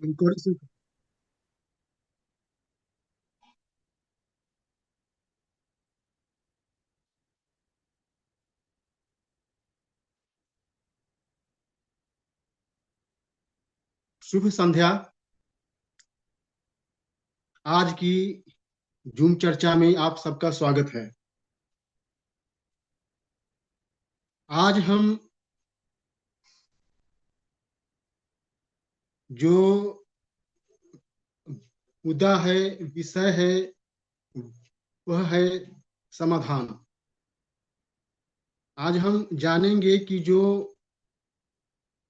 Recording. शुभ संध्या। आज की zoom चर्चा में आप सबका स्वागत है। आज हम जो मुद्दा है, विषय है, वह है समाधान। आज हम जानेंगे कि जो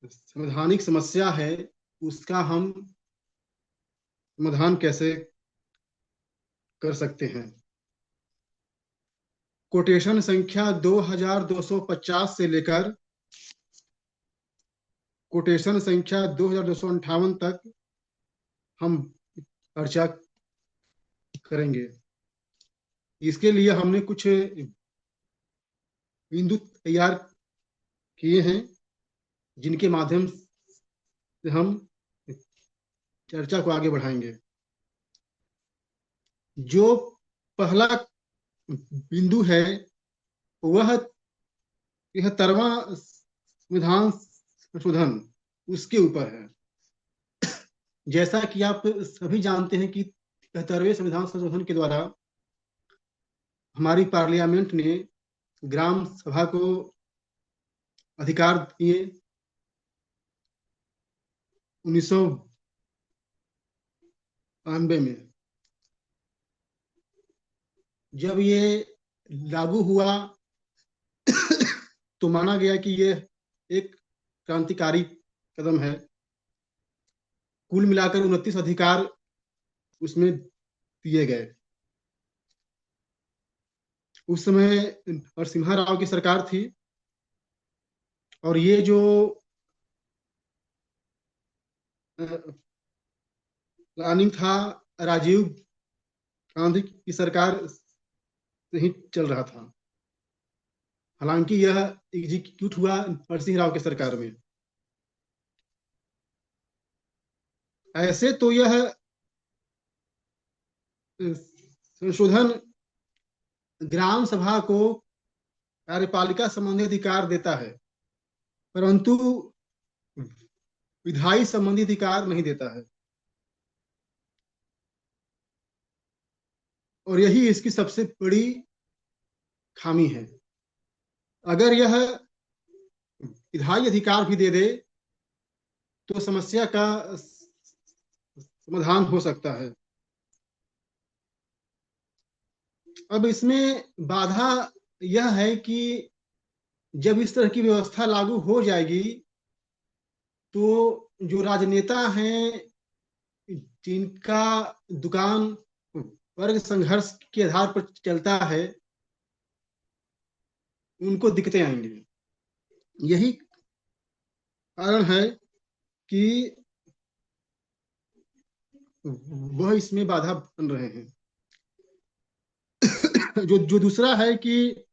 संवैधानिक समस्या है उसका हम समाधान कैसे कर सकते हैं। कोटेशन संख्या 2250 से लेकर कोटेशन संख्या 2258 तक हम चर्चा करेंगे। इसके लिए हमने कुछ बिंदु तैयार किए हैं जिनके माध्यम से हम चर्चा को आगे बढ़ाएंगे। जो पहला बिंदु है वह 73वां संविधान संशोधन उसके ऊपर है। जैसा कि आप सभी जानते हैं कि 73वें संविधान संशोधन के द्वारा हमारी पार्लियामेंट ने ग्राम सभा को अधिकार दिए 1992 में। जब ये लागू हुआ तो माना गया कि यह एक क्रांतिकारी कदम है। कुल मिलाकर 29 अधिकार उसमें दिए गए। उस समय नरसिम्हा राव की सरकार थी और ये जो प्लानिंग था राजीव गांधी की सरकार से ही चल रहा था। हालांकि यह एग्जीक्यूट हुआ नरसिंह राव की सरकार में। ऐसे तो यह संशोधन ग्राम सभा को कार्यपालिका संबंधी अधिकार देता है, परंतु विधायी संबंधी अधिकार नहीं देता है। और यही इसकी सबसे बड़ी खामी है। अगर यह विधायी अधिकार भी दे दे तो समस्या का समाधान हो सकता है। अब इसमें बाधा यह है कि जब इस तरह की व्यवस्था लागू हो जाएगी तो जो राजनेता हैं जिनका दुकान वर्ग संघर्ष के आधार पर चलता है उनको दिक्कतें आएंगी। यही कारण है कि वह इसमें बाधा बन रहे हैं। जो जो दूसरा है कि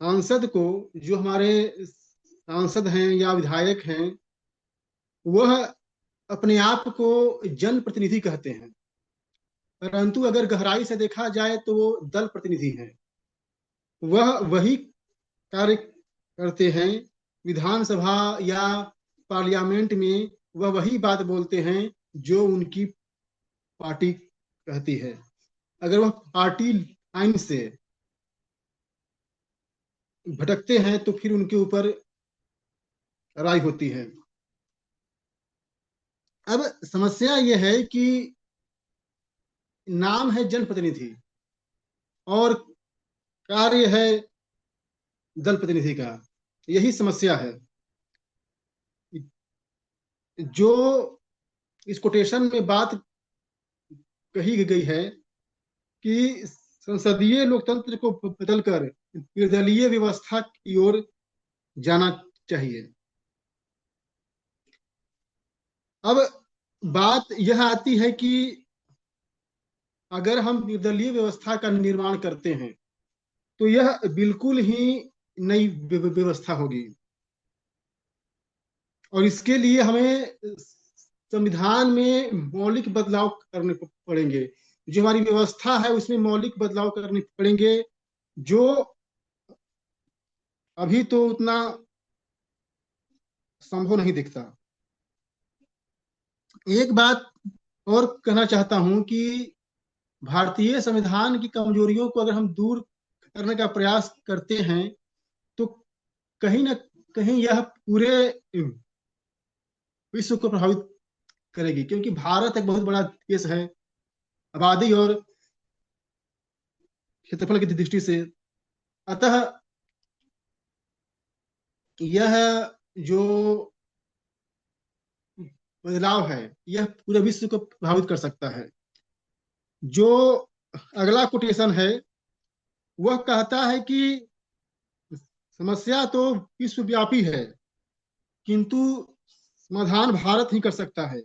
सांसद को, जो हमारे सांसद हैं या विधायक हैं, वह अपने आप को जनप्रतिनिधि कहते हैं, परंतु अगर गहराई से देखा जाए तो वो दल प्रतिनिधि हैं। वह वही कार्य करते हैं विधानसभा या पार्लियामेंट में। वह वही बात बोलते हैं जो उनकी पार्टी कहती है। अगर वह पार्टी लाइन से भटकते हैं तो फिर उनके ऊपर राय होती है। अब समस्या यह है कि नाम है जनप्रतिनिधि और कार्य है दल प्रतिनिधि का। यही समस्या है। जो इस कोटेशन में बात कही गई है कि संसदीय लोकतंत्र को बदलकर निर्दलीय व्यवस्था की ओर जाना चाहिए। अब बात यह आती है कि अगर हम निर्दलीय व्यवस्था का निर्माण करते हैं तो यह बिल्कुल ही नई व्यवस्था होगी। और इसके लिए हमें संविधान में मौलिक बदलाव करने पड़ेंगे। जो हमारी व्यवस्था है उसमें मौलिक बदलाव करने पड़ेंगे, जो अभी तो उतना संभव नहीं दिखता। एक बात और कहना चाहता हूं कि भारतीय संविधान की कमजोरियों को अगर हम दूर करने का प्रयास करते हैं तो कहीं ना कहीं यह पूरे विश्व को प्रभावित करेगी, क्योंकि भारत एक बहुत बड़ा देश है आबादी और क्षेत्रफल की दृष्टि से। अतः यह जो बदलाव है यह पूरे विश्व को प्रभावित कर सकता है। जो अगला कोटेशन है वह कहता है कि समस्या तो विश्वव्यापी है, किंतु समाधान भारत ही कर सकता है।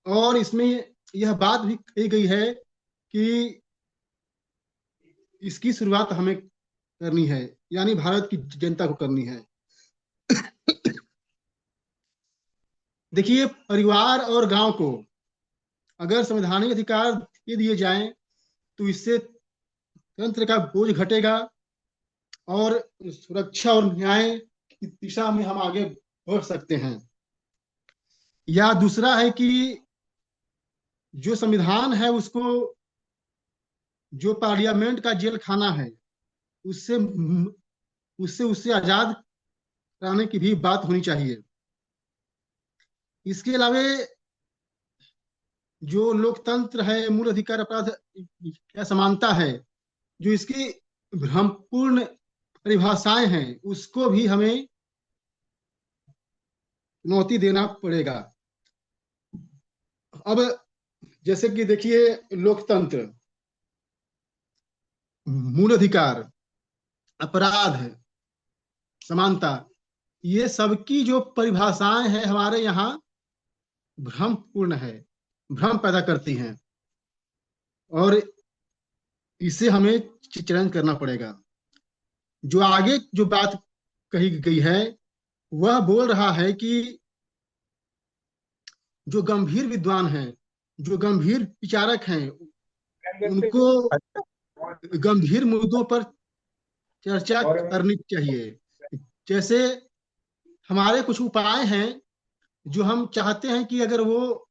और इसमें यह बात भी कही गई है कि इसकी शुरुआत हमें करनी है, यानी भारत की जनता को करनी है। देखिए, परिवार और गांव को अगर संवैधानिक अधिकार दे दिए जाएं तो इससे तंत्र का बोझ घटेगा और सुरक्षा और न्याय की दिशा में हम आगे बढ़ सकते हैं। या दूसरा है कि जो संविधान है उसको, जो पार्लियामेंट का जेल खाना है, उससे उससे उससे आजाद कराने की भी बात होनी चाहिए। इसके अलावा जो लोकतंत्र है, मूल अधिकार, अपराध या समानता है, जो इसकी भ्रमपूर्ण परिभाषाएं हैं, उसको भी हमें चुनौती देना पड़ेगा। अब जैसे कि देखिए, लोकतंत्र, मूल अधिकार, अपराध, समानता, ये सबकी जो परिभाषाएं हैं हमारे यहाँ भ्रमपूर्ण है, भ्रम पैदा करती हैं, और इसे हमें चयन करना पड़ेगा। जो आगे जो बात कही गई है वह बोल रहा है कि जो गंभीर विद्वान हैं, जो गंभीर विचारक हैं, उनको गंभीर मुद्दों पर चर्चा करनी चाहिए। जैसे हमारे कुछ उपाय हैं जो हम चाहते हैं कि अगर वो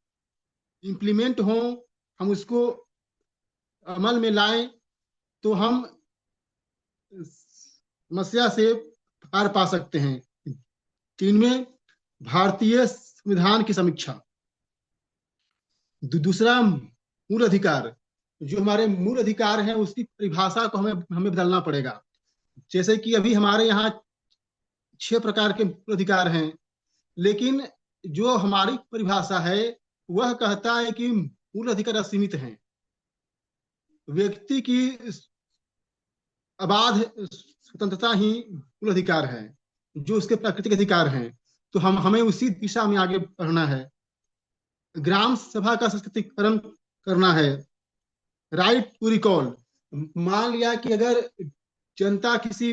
इम्प्लीमेंट हो, हम उसको अमल में लाएं, तो हम समस्या से पार पा सकते हैं। तीन में भारतीय संविधान की समीक्षा। दूसरा, मूल अधिकार। जो हमारे मूल अधिकार हैं उसकी परिभाषा को हमें हमें बदलना पड़ेगा। जैसे कि अभी हमारे यहाँ 6 प्रकार के मूल अधिकार हैं, लेकिन जो हमारी परिभाषा है वह कहता है कि मूल अधिकार असीमित हैं। व्यक्ति की अबाध स्वतंत्रता ही मूल अधिकार है, जो उसके प्राकृतिक अधिकार हैं। तो हम हमें उसी दिशा में आगे बढ़ना है। ग्राम सभा का सशक्तिकरण करना है। Right to recall. मान लिया कि अगर जनता किसी,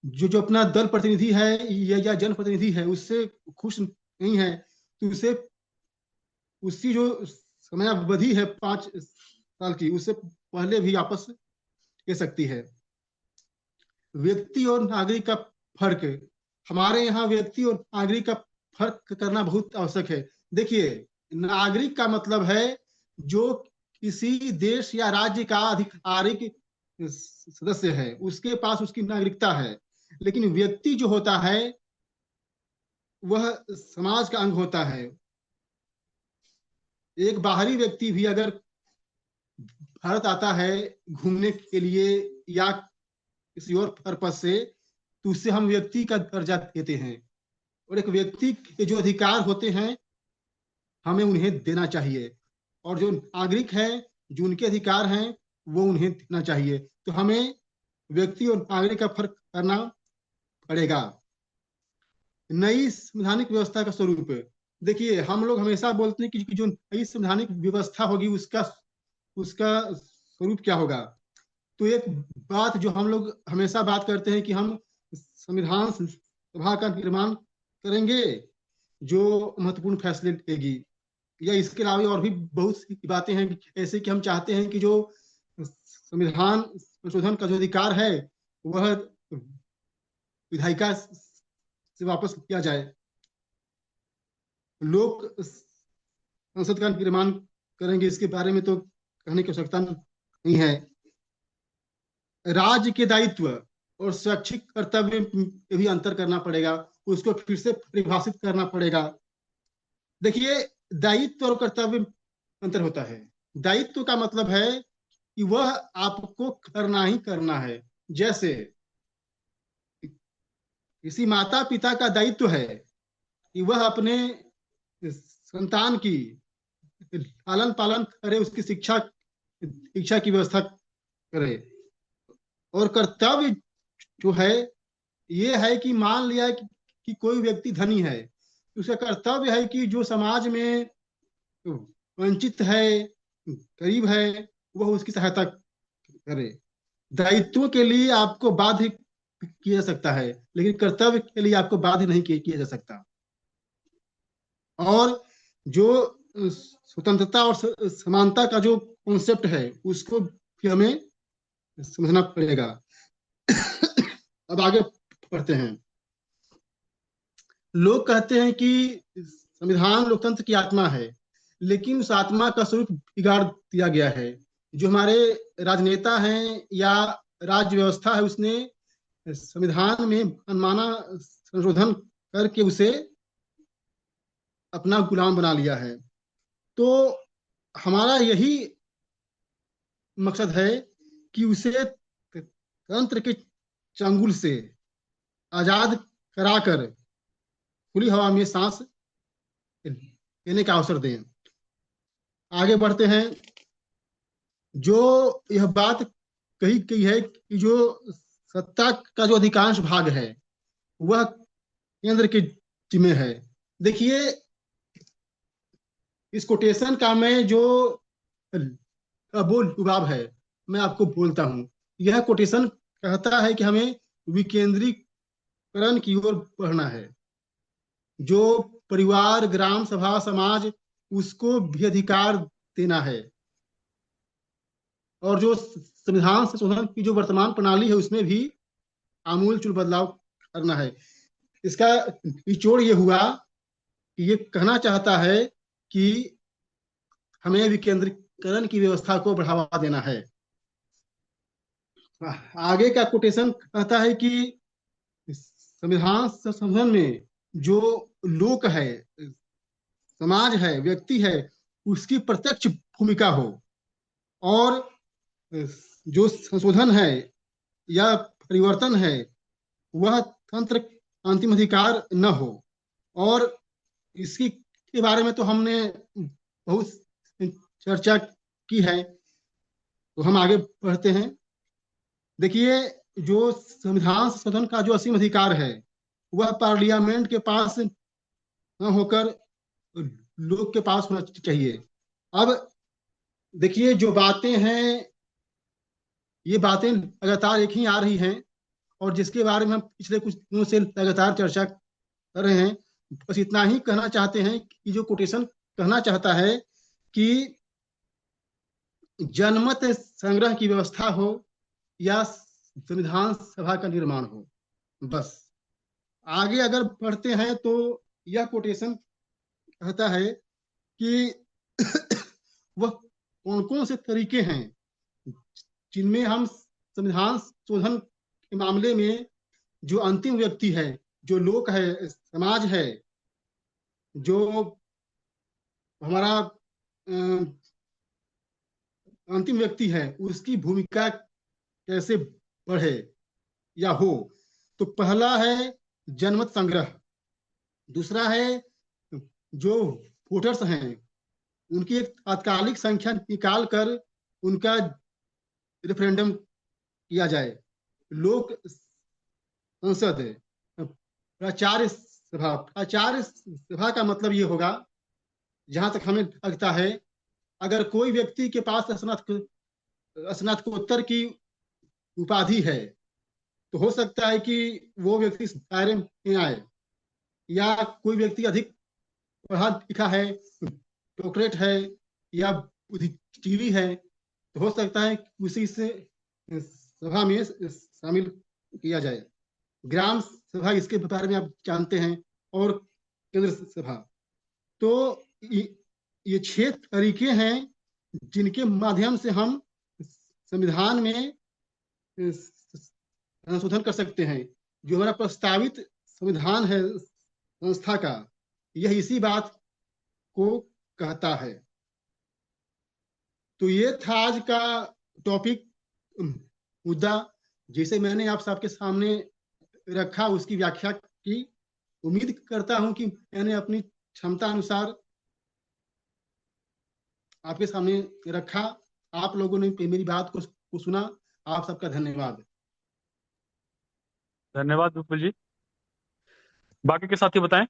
जो अपना दल प्रतिनिधि है या जनप्रतिनिधि है उससे खुश नहीं है, तो उसे उसकी जो समयावधि है 5 साल की, उससे पहले भी वापस ले सकती है। व्यक्ति और नागरिक का फर्क। हमारे यहाँ व्यक्ति और नागरिक का फर्क करना बहुत आवश्यक है। देखिए, नागरिक का मतलब है जो किसी देश या राज्य का आधिकारिक सदस्य है, उसके पास उसकी नागरिकता है। लेकिन व्यक्ति जो होता है वह समाज का अंग होता है। एक बाहरी व्यक्ति भी अगर भारत आता है घूमने के लिए या किसी और पर्पज से, तो उससे हम व्यक्ति का दर्जा देते हैं, और एक व्यक्ति के जो अधिकार होते हैं हमें उन्हें देना चाहिए, और जो नागरिक है जो उनके अधिकार हैं वो उन्हें देना चाहिए। तो हमें व्यक्ति और नागरिक का फर्क करना पड़ेगा। नई संवैधानिक व्यवस्था का स्वरूप। देखिए, हम लोग हमेशा बोलते हैं कि जो नई संवैधानिक व्यवस्था होगी उसका उसका स्वरूप क्या होगा। तो एक बात जो हम लोग हमेशा बात करते हैं कि हम संविधान सभा का निर्माण करेंगे जो महत्वपूर्ण फैसले लेगी, या इसके अलावा और भी बहुत सी बातें हैं, ऐसे कि हम चाहते हैं कि जो संविधान संशोधन का जो अधिकार है वह विधायिका से वापस लिया जाए, लोक संसद का निर्माण करेंगे, इसके बारे में तो कहने की आवश्यकता नहीं है। राज्य के दायित्व और शैक्षिक कर्तव्य में भी अंतर करना पड़ेगा, उसको फिर से परिभाषित करना पड़ेगा। देखिए, दायित्व और कर्तव्य में अंतर होता है। दायित्व का मतलब है कि वह आपको करना ही करना है। जैसे किसी माता पिता का दायित्व है कि वह अपने संतान की लालन पालन करे, उसकी शिक्षा शिक्षा की व्यवस्था करे। और कर्तव्य जो है ये है कि मान लिया कि कोई व्यक्ति धनी है, उसका कर्तव्य है कि जो समाज में वंचित है, गरीब है, वह उसकी सहायता करे। दायित्व के लिए आपको बाध्य किया जा सकता है, लेकिन कर्तव्य के लिए आपको बाध्य नहीं किया जा सकता। और जो स्वतंत्रता और समानता का जो कॉन्सेप्ट है उसको भी हमें समझना पड़ेगा। अब आगे पढ़ते हैं। लोग कहते हैं कि संविधान लोकतंत्र की आत्मा है, लेकिन उस आत्मा का स्वरूप बिगाड़ दिया गया है। जो हमारे राजनेता हैं या राज्य व्यवस्था है, उसने संविधान में मनमाना संशोधन करके उसे अपना गुलाम बना लिया है। तो हमारा यही मकसद है कि उसे तंत्र के चंगुल से आजाद कराकर खुली हवा में सांस लेने का अवसर दें। आगे बढ़ते हैं। जो यह बात कही गई है कि जो सत्ता का जो अधिकांश भाग है वह केंद्र के जिम्मे है। देखिए, इस कोटेशन का मैं जो बोल लुभाव है मैं आपको बोलता हूं। यह कोटेशन कहता है कि हमें विकेंद्रीकरण की ओर बढ़ना है। जो परिवार, ग्राम सभा, समाज, उसको भी अधिकार देना है। और जो संविधान संशोधन की जो वर्तमान प्रणाली है उसमें भी आमूल चूल बदलाव करना है। इसका निचोड़ ये हुआ कि ये कहना चाहता है कि हमें विकेंद्रीकरण की व्यवस्था को बढ़ावा देना है। आगे का कोटेशन कहता है कि संविधान संशोधन में जो लोक है, समाज है, व्यक्ति है, उसकी प्रत्यक्ष भूमिका हो। और जो संशोधन है या परिवर्तन है वह तंत्र अंतिम अधिकार न हो। और इसकी के बारे में तो हमने बहुत चर्चा की है, तो हम आगे बढ़ते हैं। देखिए, जो संविधान संशोधन का जो असीम अधिकार है वह पार्लियामेंट के पास न होकर लोग के पास होना चाहिए। अब देखिए, जो बातें हैं ये बातें लगातार एक ही आ रही हैं, और जिसके बारे में हम पिछले कुछ दिनों से लगातार चर्चा कर रहे हैं। बस इतना ही कहना चाहते हैं कि जो कोटेशन कहना चाहता है कि जनमत संग्रह की व्यवस्था हो या संविधान सभा का निर्माण हो, बस। आगे अगर बढ़ते हैं तो यह कोटेशन कहता है कि वह कौन कौन से तरीके हैं जिनमें हम संविधान शोधन के मामले में जो अंतिम व्यक्ति है, जो लोक है, समाज है, जो हमारा अंतिम व्यक्ति है, उसकी भूमिका कैसे बढ़े या हो। तो पहला है जनमत संग्रह। दूसरा है जो वोटर्स हैं उनकी एक तात्कालिक संख्या निकाल कर उनका रेफरेंडम किया जाए। लोक संसद, प्राचार्य सभा। प्राचार्य सभा का मतलब ये होगा, जहां तक हमें लगता है, अगर कोई व्यक्ति के पास स्नातकोत्तर की उपाधि है तो हो सकता है कि वो व्यक्ति इस दायरे में आए। या कोई व्यक्ति अधिक पढ़ा लिखा है, डॉक्टरेट है, या बुद्धिजीवी है, तो हो सकता है कि उसी से सभा में शामिल किया जाए। ग्राम सभा इसके बारे में आप जानते हैं, और केंद्र सभा। तो ये 6 तरीके हैं जिनके माध्यम से हम संविधान में संशोधन कर सकते हैं। जो हमारा प्रस्तावित संविधान है संस्था का, यह इसी बात को कहता है। तो ये था आज का टॉपिक, मुद्दा। जैसे मैंने आप सबके सामने रखा, उसकी व्याख्या की। उम्मीद करता हूं कि मैंने अपनी क्षमता अनुसार आपके सामने रखा। आप लोगों ने मेरी बात को सुना। आप सबका धन्यवाद। धन्यवाद विपुल जी। बाकी के साथी बताएं।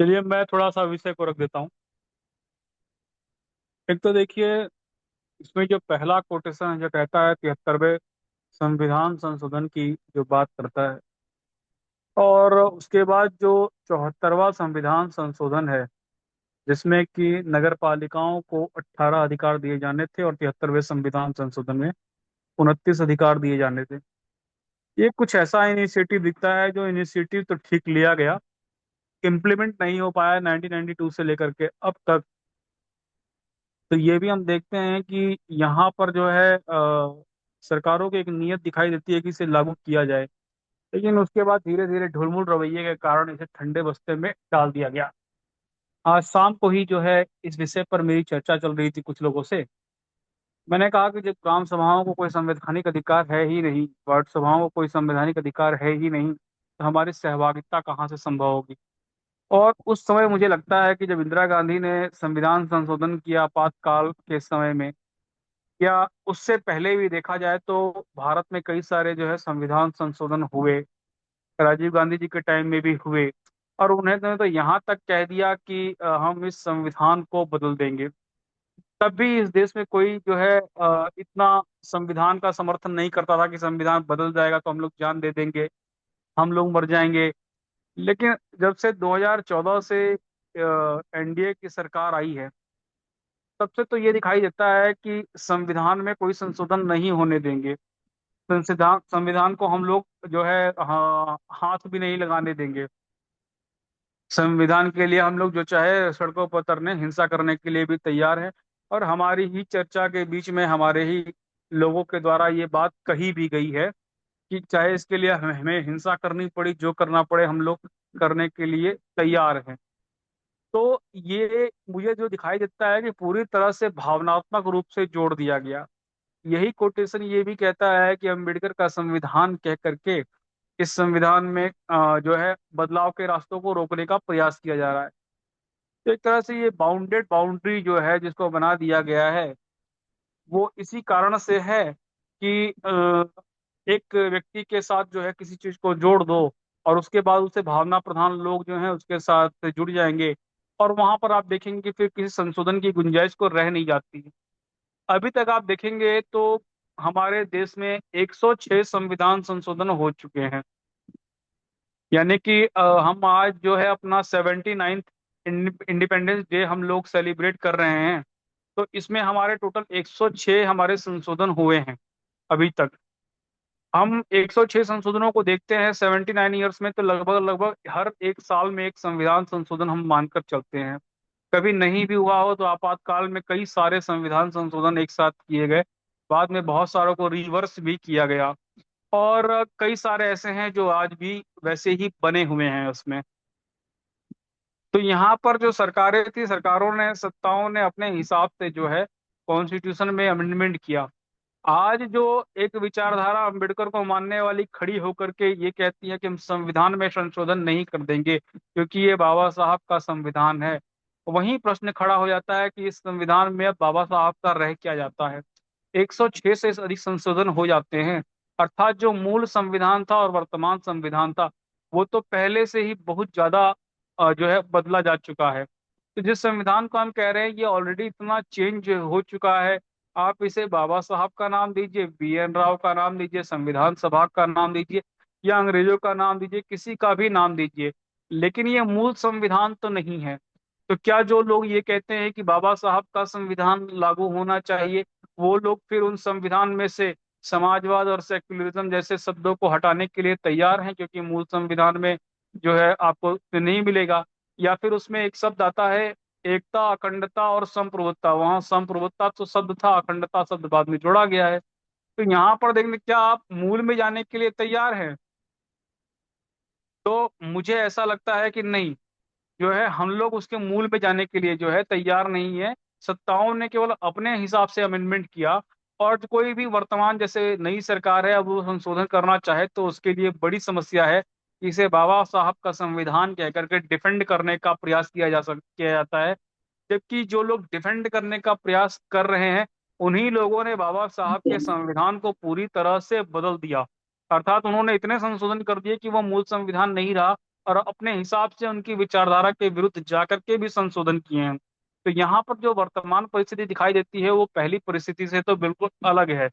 चलिए मैं थोड़ा सा विषय को रख देता हूँ। एक तो देखिए, इसमें जो पहला कोटेशन है जो कहता है 73वें संविधान संशोधन की जो बात करता है, और उसके बाद जो 74वां संविधान संशोधन है जिसमें कि नगर पालिकाओं को 18 अधिकार दिए जाने थे और 73वें संविधान संशोधन में 29 अधिकार दिए जाने थे। ये कुछ ऐसा इनिशिएटिव दिखता है जो इनिशिएटिव तो ठीक लिया गया, इम्प्लीमेंट नहीं हो पाया 1992 से लेकर के अब तक। तो ये भी हम देखते हैं कि यहाँ पर जो है सरकारों की एक नीयत दिखाई देती है कि इसे लागू किया जाए, लेकिन उसके बाद धीरे धीरे ढुलमुल रवैये के कारण इसे ठंडे बस्ते में डाल दिया गया। आज शाम को ही जो है इस विषय पर मेरी चर्चा चल रही थी कुछ लोगों से। मैंने कहा कि जब ग्राम सभाओं को कोई संवैधानिक अधिकार है ही नहीं, वार्ड सभाओं को कोई संवैधानिक अधिकार है ही नहीं, तो हमारी सहभागिता कहाँ से संभव होगी। और उस समय मुझे लगता है कि जब इंदिरा गांधी ने संविधान संशोधन किया आपातकाल के समय में, या उससे पहले भी देखा जाए तो भारत में कई सारे जो है संविधान संशोधन हुए, राजीव गांधी जी के टाइम में भी हुए। और उन्होंने तो यहाँ तक कह दिया कि हम इस संविधान को बदल देंगे। तब भी इस देश में कोई जो है इतना संविधान का समर्थन नहीं करता था कि संविधान बदल जाएगा तो हम लोग जान दे देंगे, हम लोग मर जाएंगे। लेकिन जब से 2014 से एनडीए की सरकार आई है, तब से तो ये दिखाई देता है कि संविधान में कोई संशोधन नहीं होने देंगे। संविधान संविधान को हम लोग जो है हाथ भी नहीं लगाने देंगे। संविधान के लिए हम लोग जो चाहे सड़कों पर उतरने, हिंसा करने के लिए भी तैयार हैं। और हमारी ही चर्चा के बीच में हमारे ही लोगों के द्वारा ये बात कही भी गई है कि चाहे इसके लिए हमें हिंसा करनी पड़ी, जो करना पड़े हम लोग करने के लिए तैयार हैं। तो ये मुझे जो दिखाई देता है कि पूरी तरह से भावनात्मक रूप से जोड़ दिया गया। यही कोटेशन ये भी कहता है कि अम्बेडकर का संविधान कह करके इस संविधान में जो है बदलाव के रास्तों को रोकने का प्रयास किया जा रहा है। तो एक तरह से ये बाउंडेड बाउंड्री जो है जिसको बना दिया गया है, वो इसी कारण से है कि एक व्यक्ति के साथ जो है किसी चीज को जोड़ दो और उसके बाद उसे भावना प्रधान लोग जो हैं उसके साथ जुड़ जाएंगे, और वहां पर आप देखेंगे कि फिर किसी संशोधन की गुंजाइश को रह नहीं जाती है। अभी तक आप देखेंगे तो हमारे देश में 106 संविधान संशोधन हो चुके हैं। यानी कि हम आज जो है अपना 79th इंडिपेंडेंस डे हम लोग सेलिब्रेट कर रहे हैं। तो इसमें हमारे टोटल 106 हमारे संशोधन हुए हैं अभी तक। हम 106 संशोधनों को देखते हैं 79 ईयर्स में, तो लगभग लगभग हर एक साल में एक संविधान संशोधन हम मानकर चलते हैं। कभी नहीं भी हुआ हो तो आपातकाल में कई सारे संविधान संशोधन एक साथ किए गए, बाद में बहुत सारों को रिवर्स भी किया गया। और कई सारे ऐसे हैं जो आज भी वैसे ही बने हुए हैं उसमें। तो यहाँ पर जो सरकारें थी, सरकारों ने, सत्ताओं ने अपने हिसाब से जो है कॉन्स्टिट्यूशन में अमेंडमेंट किया। आज जो एक विचारधारा अंबेडकर को मानने वाली खड़ी होकर के ये कहती है कि हम संविधान में संशोधन नहीं कर देंगे क्योंकि ये बाबा साहब का संविधान है, वहीं प्रश्न खड़ा हो जाता है कि इस संविधान में अब बाबा साहब का रह क्या जाता है। 106 से अधिक संशोधन हो जाते हैं, अर्थात जो मूल संविधान था और वर्तमान संविधान था, वो तो पहले से ही बहुत ज्यादा जो है बदला जा चुका है। तो जिस संविधान को हम कह रहे हैं ये ऑलरेडी इतना चेंज हो चुका है। आप इसे बाबा साहब का नाम दीजिए, BN राव का नाम दीजिए, संविधान सभा का नाम दीजिए, या अंग्रेजों का नाम दीजिए, किसी का भी नाम दीजिए, लेकिन ये मूल संविधान तो नहीं है। तो क्या जो लोग ये कहते हैं कि बाबा साहब का संविधान लागू होना चाहिए, वो लोग फिर उन संविधान में से समाजवाद और सेक्युलरिज्म जैसे शब्दों को हटाने के लिए तैयार हैं, क्योंकि मूल संविधान में जो है आपको नहीं मिलेगा? या फिर उसमें एक शब्द आता है एकता, अखंडता और संप्रभुत्ता, वहां संप्रभुत्ता तो शब्द था, अखंडता शब्द बाद में जोड़ा गया है। तो यहाँ पर देखने, क्या आप मूल में जाने के लिए तैयार हैं? तो मुझे ऐसा लगता है कि नहीं, जो है हम लोग उसके मूल पे जाने के लिए जो है तैयार नहीं है। सत्ताओं ने केवल अपने हिसाब से अमेंडमेंट किया, और जो कोई भी वर्तमान जैसे नई सरकार है, अब वो संशोधन करना चाहे तो उसके लिए बड़ी समस्या है कि इसे बाबा साहब का संविधान कह करके डिफेंड करने का प्रयास किया जाता है। जबकि जो लोग डिफेंड करने का प्रयास कर रहे हैं, उन्हीं लोगों ने बाबा साहब के संविधान को पूरी तरह से बदल दिया। अर्थात उन्होंने इतने संशोधन कर दिए कि वो मूल संविधान नहीं रहा, और अपने हिसाब से उनकी विचारधारा के विरुद्ध जाकर के भी संशोधन किए हैं। तो यहाँ पर जो वर्तमान परिस्थिति दिखाई देती है वो पहली परिस्थिति से तो बिल्कुल अलग है।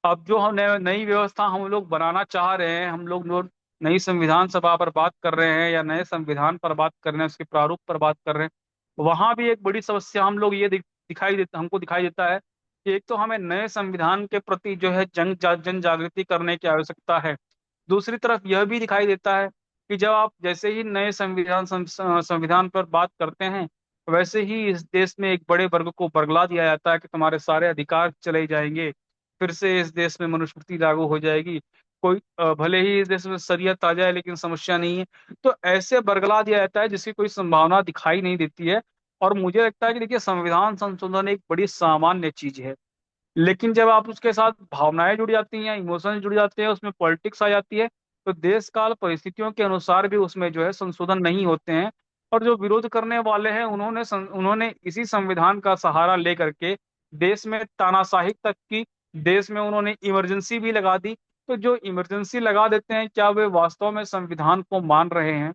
अब जो हम नई व्यवस्था हम लोग बनाना चाह रहे हैं, हम लोग नई संविधान सभा पर बात कर रहे हैं या नए संविधान पर बात कर रहे हैं, उसके प्रारूप पर बात कर रहे हैं, वहां भी एक बड़ी समस्या हम लोग ये हमको दिखाई देता है कि एक तो हमें नए संविधान के प्रति जो है जन जागृति करने की आवश्यकता है। दूसरी तरफ यह भी दिखाई देता है कि जब आप जैसे ही नए संविधान पर बात करते हैं, वैसे ही इस देश में एक बड़े वर्ग को बरगला दिया जाता है कि तुम्हारे सारे अधिकार चले जाएंगे, फिर से इस देश में मनुस्मृति लागू हो जाएगी, कोई भले ही इस देश में शरीयत आ जाए लेकिन समस्या नहीं है। तो ऐसे बरगला दिया जाता है जिसकी कोई संभावना दिखाई नहीं देती है। और मुझे लगता है कि देखिए, संविधान संशोधन एक बड़ी सामान्य चीज है, लेकिन जब आप उसके साथ भावनाएं जुड़ जाती हैं, इमोशंस जुड़ जाते हैं, उसमें पॉलिटिक्स आ जाती है, तो देश काल परिस्थितियों के अनुसार भी उसमें जो है संशोधन नहीं होते हैं। और जो विरोध करने वाले हैं, उन्होंने इसी संविधान का सहारा लेकर के देश में तानाशाही तक की, देश में उन्होंने इमरजेंसी भी लगा दी। तो जो इमरजेंसी लगा देते हैं, क्या वे वास्तव में संविधान को मान रहे हैं?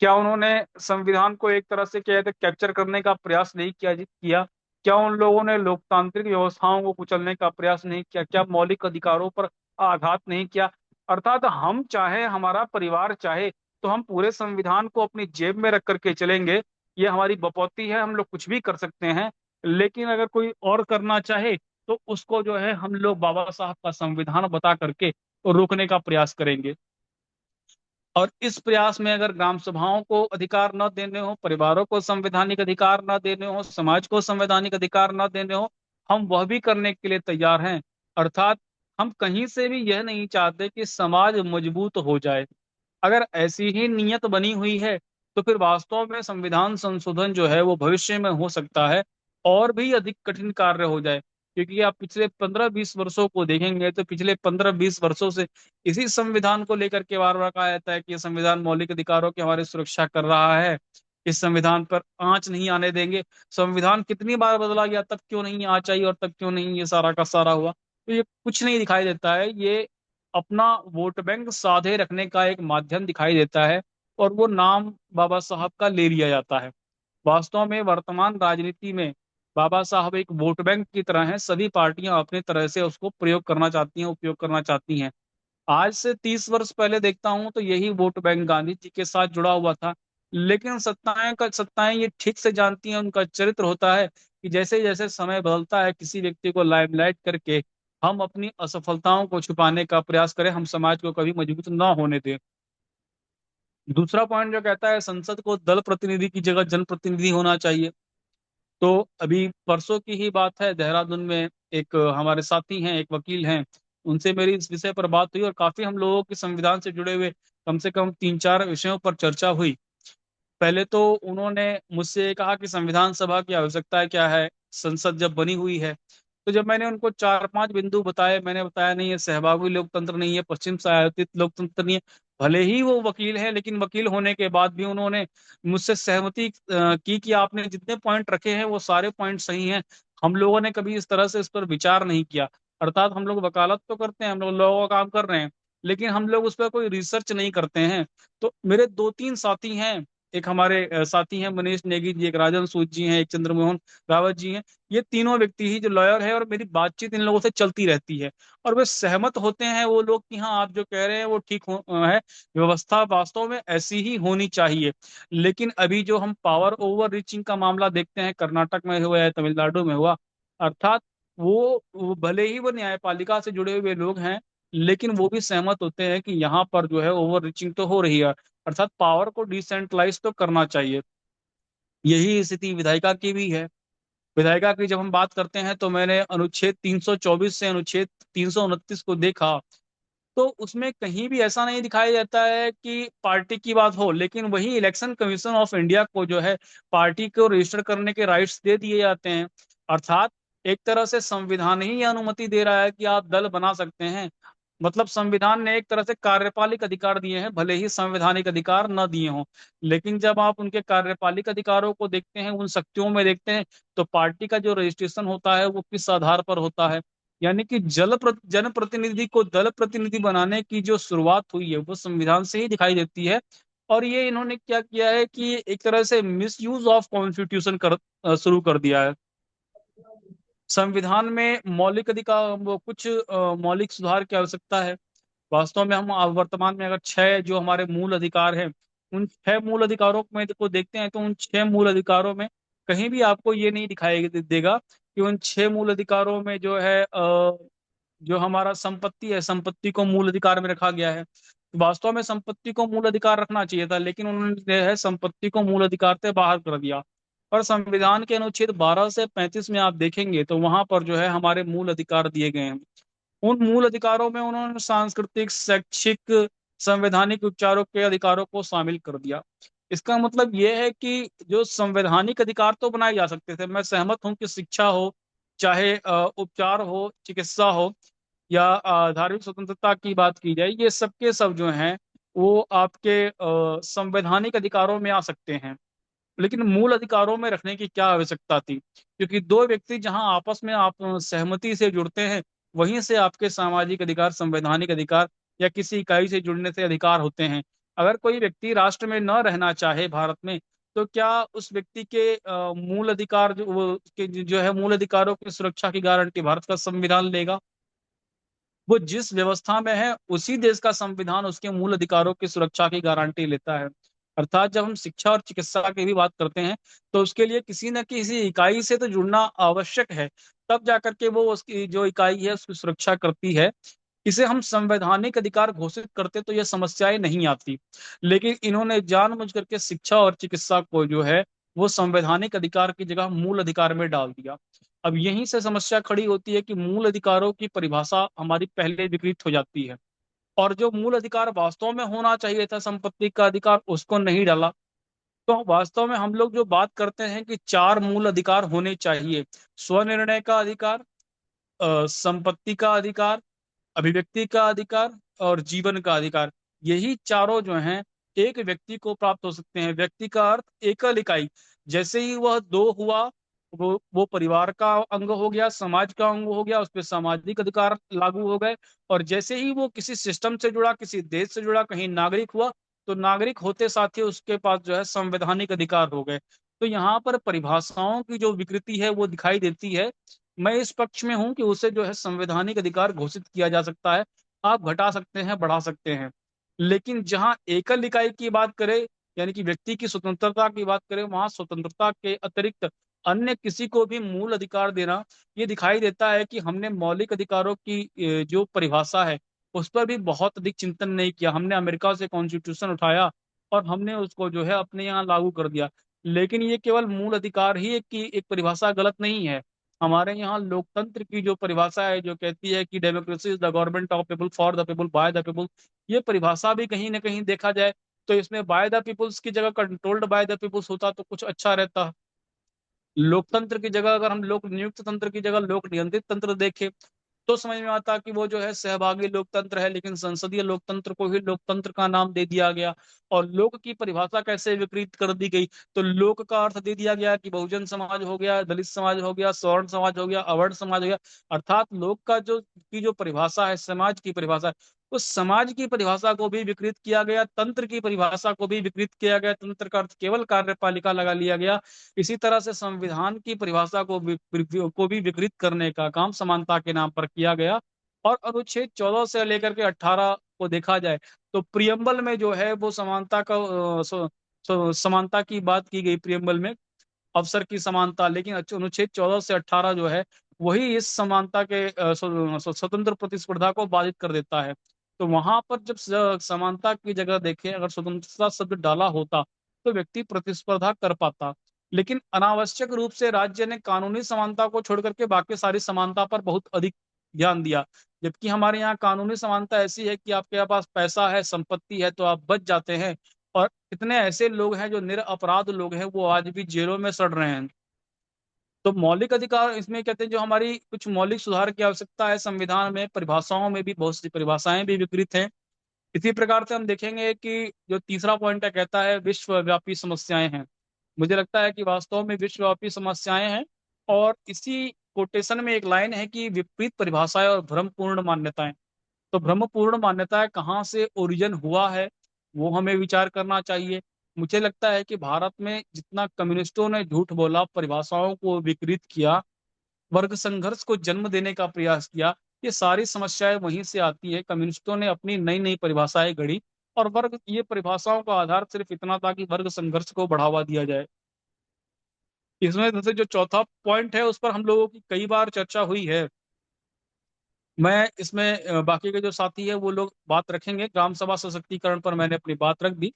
क्या उन्होंने संविधान को एक तरह से क्या कहते हैं कैप्चर करने का प्रयास नहीं किया? क्या उन लोगों ने लोकतांत्रिक व्यवस्थाओं को कुचलने का प्रयास नहीं किया? क्या मौलिक अधिकारों पर आघात नहीं किया? अर्थात हम चाहे, हमारा परिवार चाहे, तो हम पूरे संविधान को अपनी जेब में रख करके चलेंगे, ये हमारी बपौती है, हम लोग कुछ भी कर सकते हैं। लेकिन अगर कोई और करना चाहे, तो उसको जो है हम लोग बाबा साहब का संविधान बता करके रोकने का प्रयास करेंगे। और इस प्रयास में अगर ग्राम सभाओं को अधिकार न देने हो, परिवारों को संवैधानिक अधिकार न देने हो, समाज को संवैधानिक अधिकार न देने हो, हम वह भी करने के लिए तैयार हैं। अर्थात हम कहीं से भी यह नहीं चाहते कि समाज मजबूत हो जाए। अगर ऐसी ही नीयत बनी हुई है, तो फिर वास्तव में संविधान संशोधन जो है वो भविष्य में हो सकता है और भी अधिक कठिन कार्य हो जाए। क्योंकि आप पिछले 15-20 वर्षों को देखेंगे, तो पिछले 15-20 वर्षों से इसी संविधान को लेकर के बार बार कहा जाता है कि ये संविधान मौलिक अधिकारों की हमारी सुरक्षा कर रहा है, इस संविधान पर आंच नहीं आने देंगे। संविधान कितनी बार बदला गया, तब क्यों नहीं आंच आई, और तब क्यों नहीं ये सारा का सारा हुआ? तो ये कुछ नहीं दिखाई देता है, ये अपना वोट बैंक साधे रखने का एक माध्यम दिखाई देता है, और वो नाम बाबा साहब का ले लिया जाता है। वास्तव में वर्तमान राजनीति में बाबा साहब एक वोट बैंक की तरह हैं, सभी पार्टियां अपनी तरह से उसको प्रयोग करना चाहती हैं, उपयोग करना चाहती हैं। आज से 30 वर्ष पहले देखता हूं तो यही वोट बैंक गांधी जी के साथ जुड़ा हुआ था। लेकिन सत्ताएं ये ठीक से जानती हैं, उनका चरित्र होता है कि जैसे जैसे समय बदलता है, किसी व्यक्ति को लाइमलाइट करके हम अपनी असफलताओं को छुपाने का प्रयास करें, हम समाज को कभी मजबूत ना होने दें। दूसरा पॉइंट जो कहता है संसद को दल प्रतिनिधि की जगह जनप्रतिनिधि होना चाहिए। तो अभी परसों की ही बात है, देहरादून में एक हमारे साथी हैं, एक वकील हैं, उनसे मेरी इस विषय पर बात हुई, और काफी हम लोगों के संविधान से जुड़े हुए कम से कम 3-4 विषयों पर चर्चा हुई। पहले तो उन्होंने मुझसे ये कहा कि संविधान सभा की आवश्यकता क्या है, संसद जब बनी हुई है। तो जब मैंने उनको 4-5 बिंदु बताए, मैंने बताया नहीं, ये सहभागी लोकतंत्र नहीं है, पश्चिम से आयातित लोकतंत्र नहीं है। भले ही वो वकील है, लेकिन वकील होने के बाद भी उन्होंने मुझसे सहमति की कि आपने जितने पॉइंट रखे हैं वो सारे पॉइंट सही हैं, हम लोगों ने कभी इस तरह से इस पर विचार नहीं किया। अर्थात हम लोग वकालत तो करते हैं, हम लोग लॉ का काम कर रहे हैं, लेकिन हम लोग उस पर कोई रिसर्च नहीं करते हैं। तो मेरे दो तीन साथी हैं, एक हमारे साथी हैं मनीष नेगी जी, एक राजन सूद जी हैं, एक चंद्रमोहन रावत जी हैं। ये तीनों व्यक्ति ही जो लॉयर है, और मेरी बातचीत इन लोगों से चलती रहती है, और वे सहमत होते हैं वो लोग कि हाँ आप जो कह रहे हैं वो ठीक है, व्यवस्था वास्तव में ऐसी ही होनी चाहिए। लेकिन अभी जो हम पावर ओवर रीचिंग का मामला देखते हैं, कर्नाटक में हुआ है, तमिलनाडु में हुआ, अर्थात वो भले ही वो न्यायपालिका से जुड़े हुए लोग हैं, लेकिन वो भी सहमत होते हैं कि यहाँ पर जो है ओवर रीचिंग तो हो रही है, अर्थात पावर को डिसेंट्रलाइज तो करना चाहिए। यही स्थिति विधायिका की भी है। विधायिका की जब हम बात करते हैं तो मैंने अनुच्छेद 324 से अनुच्छेद 329 को देखा, तो उसमें कहीं भी ऐसा नहीं दिखाया जाता है कि पार्टी की बात हो, लेकिन वही इलेक्शन कमीशन ऑफ इंडिया को जो है पार्टी को रजिस्टर करने के राइट्स दे दिए जाते हैं। अर्थात एक तरह से संविधान ही ये अनुमति दे रहा है कि आप दल बना सकते हैं। मतलब संविधान ने एक तरह से कार्यपालिक अधिकार दिए हैं, भले ही संवैधानिक अधिकार न दिए हों, लेकिन जब आप उनके कार्यपालिक अधिकारों को देखते हैं, उन शक्तियों में देखते हैं, तो पार्टी का जो रजिस्ट्रेशन होता है वो किस आधार पर होता है। यानी कि जनप्रतिनिधि को दल प्रतिनिधि बनाने की जो शुरुआत हुई है वो संविधान से ही दिखाई देती है। और ये इन्होंने क्या किया है कि एक तरह से मिस यूज ऑफ कॉन्स्टिट्यूशन शुरू कर दिया है। संविधान में मौलिक अधिकार वो कुछ मौलिक सुधार की आवश्यकता है। वास्तव में हम वर्तमान में अगर छह जो हमारे मूल अधिकार हैं, उन छह मूल अधिकारों में को देखते हैं, तो उन छह मूल अधिकारों में कहीं भी आपको ये नहीं दिखाई देगा कि उन छह मूल अधिकारों में जो है जो हमारा संपत्ति है, संपत्ति को मूल अधिकार में रखा गया है। वास्तव में संपत्ति को मूल अधिकार रखना चाहिए था, लेकिन उन्होंने जो है संपत्ति को मूल अधिकार से बाहर कर दिया। और संविधान के अनुच्छेद 12 से 35 में आप देखेंगे तो वहां पर जो है हमारे मूल अधिकार दिए गए हैं। उन मूल अधिकारों में उन्होंने सांस्कृतिक, शैक्षिक, संवैधानिक उपचारों के अधिकारों को शामिल कर दिया। इसका मतलब यह है कि जो संवैधानिक अधिकार तो बनाए जा सकते थे, मैं सहमत हूं कि शिक्षा हो, चाहे उपचार हो, चिकित्सा हो, या धार्मिक स्वतंत्रता की बात की जाए, ये सब के सब जो हैं वो आपके संवैधानिक अधिकारों में आ सकते हैं। लेकिन मूल अधिकारों में रखने की क्या आवश्यकता थी, क्योंकि दो व्यक्ति जहां आपस में आप सहमति से जुड़ते हैं, वहीं से आपके सामाजिक अधिकार, संवैधानिक अधिकार या किसी इकाई से जुड़ने से अधिकार होते हैं। अगर कोई व्यक्ति राष्ट्र में न रहना चाहे भारत में, तो क्या उस व्यक्ति के मूल अधिकार जो है मूल अधिकारों की सुरक्षा की गारंटी भारत का संविधान लेगा? वो जिस व्यवस्था में है उसी देश का संविधान उसके मूल अधिकारों की सुरक्षा की गारंटी लेता है। अर्थात जब हम शिक्षा और चिकित्सा की भी बात करते हैं, तो उसके लिए किसी न किसी इकाई से तो जुड़ना आवश्यक है, तब जाकर के वो उसकी जो इकाई है उसकी सुरक्षा करती है। इसे हम संवैधानिक अधिकार घोषित करते तो ये समस्याएं नहीं आती, लेकिन इन्होंने जानबूझ करके शिक्षा और चिकित्सा को जो है वो संवैधानिक अधिकार की जगह मूल अधिकार में डाल दिया। अब यहीं से समस्या खड़ी होती है कि मूल अधिकारों की परिभाषा हमारी पहले विकृत हो जाती है, और जो मूल अधिकार वास्तव में होना चाहिए था, संपत्ति का अधिकार, उसको नहीं डाला। तो वास्तव में हम लोग जो बात करते हैं कि चार मूल अधिकार होने चाहिए: स्वनिर्णय का अधिकार, संपत्ति का अधिकार, अभिव्यक्ति का अधिकार और जीवन का अधिकार, यही चारों जो हैं एक व्यक्ति को प्राप्त हो सकते हैं। व्यक्ति का अर्थ एकल इकाई, जैसे ही वह दो हुआ, वो परिवार का अंग हो गया, समाज का अंग हो गया, उस पर सामाजिक अधिकार लागू हो गए। और जैसे ही वो किसी सिस्टम से जुड़ा, किसी देश से जुड़ा, कहीं नागरिक हुआ, तो नागरिक होते साथ ही उसके पास जो है संवैधानिक अधिकार हो गए। तो यहाँ पर परिभाषाओं की जो विकृति है वो दिखाई देती है। मैं इस पक्ष में हूं कि उसे जो है संवैधानिक अधिकार घोषित किया जा सकता है। आप घटा सकते हैं, बढ़ा सकते हैं, लेकिन जहां एकल इकाई की बात करें, यानी कि व्यक्ति की स्वतंत्रता की बात करें, वहां स्वतंत्रता के अतिरिक्त अन्य किसी को भी मूल अधिकार देना, ये दिखाई देता है कि हमने मौलिक अधिकारों की जो परिभाषा है उस पर भी बहुत अधिक चिंतन नहीं किया। हमने अमेरिका से कॉन्स्टिट्यूशन उठाया और हमने उसको जो है अपने यहाँ लागू कर दिया। लेकिन ये केवल मूल अधिकार ही एक परिभाषा गलत नहीं है। हमारे यहाँ लोकतंत्र की जो परिभाषा है, जो कहती है कि democracy is the government of people, for the people, by the people, ये परिभाषा भी कहीं ना कहीं देखा जाए तो इसमें बाय द पीपल्स की जगह कंट्रोल्ड बाय द पीपल्स होता तो कुछ अच्छा रहता। लोकतंत्र की जगह अगर हम लोक नियुक्त तंत्र की जगह लोक नियंत्रित तंत्र देखें, तो समझ में आता कि वो जो है सहभागी लोकतंत्र है, लेकिन संसदीय लोकतंत्र को ही लोकतंत्र का नाम दे दिया गया। और लोक की परिभाषा कैसे विकृत कर दी गई, तो लोक का अर्थ दे दिया गया कि बहुजन समाज हो गया, दलित समाज हो गया, स्वर्ण समाज हो गया, अवर्ण समाज हो गया। अर्थात लोक का जो परिभाषा है, समाज की परिभाषा है, उस समाज की परिभाषा को भी विकृत किया गया, तंत्र की परिभाषा को भी विकृत किया गया, तंत्र का अर्थ केवल कार्यपालिका लगा लिया गया। इसी तरह से संविधान की परिभाषा को भी विकृत करने का काम समानता के नाम पर किया गया। और अनुच्छेद 14 से लेकर के 18 को देखा जाए तो प्रियम्बल में जो है वो समानता का समानता की बात की गई प्रियम्बल में, अवसर की समानता। लेकिन अनुच्छेद 14 से 18 जो है वही इस समानता के स्वतंत्र प्रतिस्पर्धा को बाधित कर देता है। तो वहां पर जब समानता की जगह देखें, अगर स्वतंत्रता शब्द डाला होता तो व्यक्ति प्रतिस्पर्धा कर पाता। लेकिन अनावश्यक रूप से राज्य ने कानूनी समानता को छोड़ करके बाकी सारी समानता पर बहुत अधिक ध्यान दिया। जबकि हमारे यहाँ कानूनी समानता ऐसी है कि आपके पास पैसा है, संपत्ति है, तो आप बच जाते हैं। और कितने ऐसे लोग हैं जो निरपराध लोग हैं, वो आज भी जेलों में सड़ रहे हैं। तो मौलिक अधिकार इसमें कहते हैं, जो हमारी कुछ मौलिक सुधार की आवश्यकता है संविधान में, परिभाषाओं में भी बहुत सी परिभाषाएं भी विकृत हैं। इसी प्रकार से हम देखेंगे कि जो तीसरा पॉइंट है, कहता है विश्वव्यापी समस्याएं हैं। मुझे लगता है कि वास्तव में विश्वव्यापी समस्याएं हैं। और इसी कोटेशन में एक लाइन है कि विपरीत परिभाषाएं और भ्रमपूर्ण मान्यताएं। तो भ्रमपूर्ण मान्यता कहाँ से ओरिजिन हुआ है, वो हमें विचार करना चाहिए। मुझे लगता है कि भारत में जितना कम्युनिस्टों ने झूठ बोला, परिभाषाओं को विकृत किया, वर्ग संघर्ष को जन्म देने का प्रयास किया, ये सारी समस्याएं वहीं से आती है। कम्युनिस्टों ने अपनी नई नई परिभाषाएं गढ़ी, और वर्ग ये परिभाषाओं का आधार सिर्फ इतना था कि वर्ग संघर्ष को बढ़ावा दिया जाए। इसमें जैसे जो चौथा पॉइंट है उस पर हम लोगों की कई बार चर्चा हुई है। मैं इसमें बाकी के जो साथी है वो लोग बात रखेंगे, ग्राम सभा सशक्तिकरण पर मैंने अपनी बात रख दी।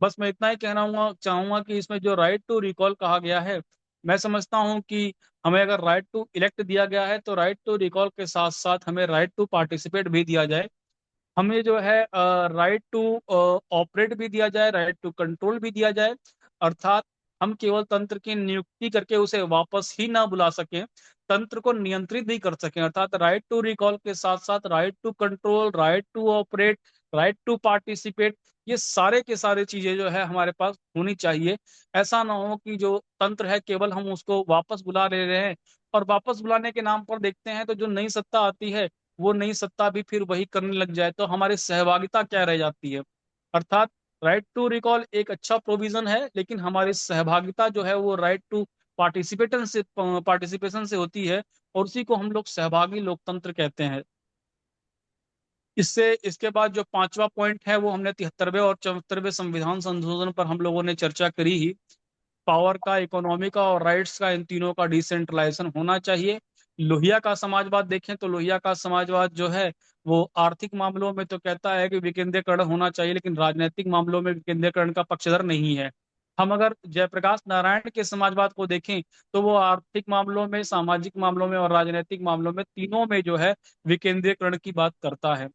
बस मैं इतना ही कहना चाहूंगा कि इसमें जो राइट टू रिकॉल कहा गया है, मैं समझता हूं कि हमें अगर राइट टू इलेक्ट दिया गया है तो राइट टू रिकॉल के साथ साथ हमें राइट टू पार्टिसिपेट भी दिया जाए। हमें जो है राइट टू ऑपरेट भी दिया जाए, राइट टू कंट्रोल भी दिया जाए। अर्थात हम केवल तंत्र की नियुक्ति करके उसे वापस ही ना बुला सकें, तंत्र को नियंत्रित भी कर सकें। अर्थात राइट टू रिकॉल के साथ साथ right to control, right to operate, right to participate, ये सारे के सारे चीजें जो है हमारे पास होनी चाहिए। ऐसा ना हो कि जो तंत्र है केवल हम उसको वापस बुला ले रहे हैं, और वापस बुलाने के नाम पर देखते हैं तो जो नई सत्ता आती है वो नई सत्ता भी फिर वही करने लग जाए, तो हमारी सहभागिता क्या रह जाती है। अर्थात राइट टू रिकॉल एक अच्छा प्रोविजन है, लेकिन हमारी सहभागिता जो है वो राइट टू पार्टिसिपेशन से होती है, और उसी को हम लोग सहभागी लोकतंत्र कहते हैं। इससे इसके बाद जो पांचवा पॉइंट है वो हमने 73वें और 74वें संविधान संशोधन पर हम लोगों ने चर्चा करी ही। पावर का, इकोनॉमी का और राइट्स का, इन तीनों का डिसेंट्रलाइजेशन होना चाहिए। लोहिया का समाजवाद देखें तो लोहिया का समाजवाद जो है वो आर्थिक मामलों में तो कहता है कि विकेंद्रीकरण होना चाहिए, लेकिन राजनीतिक मामलों में विकेंद्रीकरण का पक्षधर नहीं है। हम अगर जयप्रकाश नारायण के समाजवाद को देखें तो वो आर्थिक मामलों में, सामाजिक मामलों में और राजनीतिक मामलों में, तीनों में जो है विकेंद्रीकरण की बात करता है।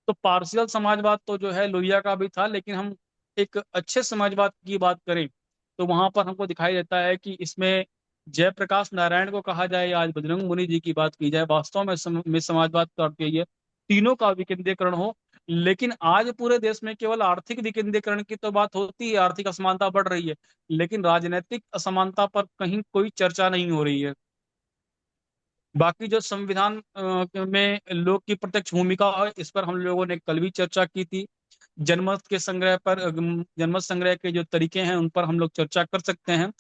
तो पार्शियल समाजवाद तो जो है लोहिया का भी था, लेकिन हम एक अच्छे समाजवाद की बात करें तो वहां पर हमको दिखाई देता है कि इसमें जयप्रकाश नारायण को कहा जाए या आज बजरंग मुनि जी की बात की जाए, वास्तव में समाजवाद का अर्थ यही है तीनों का विकेंद्रीकरण हो। लेकिन आज पूरे देश में केवल आर्थिक विकेंद्रीकरण की तो बात होती है, आर्थिक असमानता बढ़ रही है, लेकिन राजनीतिक असमानता पर कहीं कोई चर्चा नहीं हो रही है। बाकी जो संविधान में लोक की प्रत्यक्ष भूमिका है, इस पर हम लोगों ने कल भी चर्चा की थी। जनमत के संग्रह पर, जनमत संग्रह के जो तरीके हैं उन पर हम लोग चर्चा कर सकते हैं।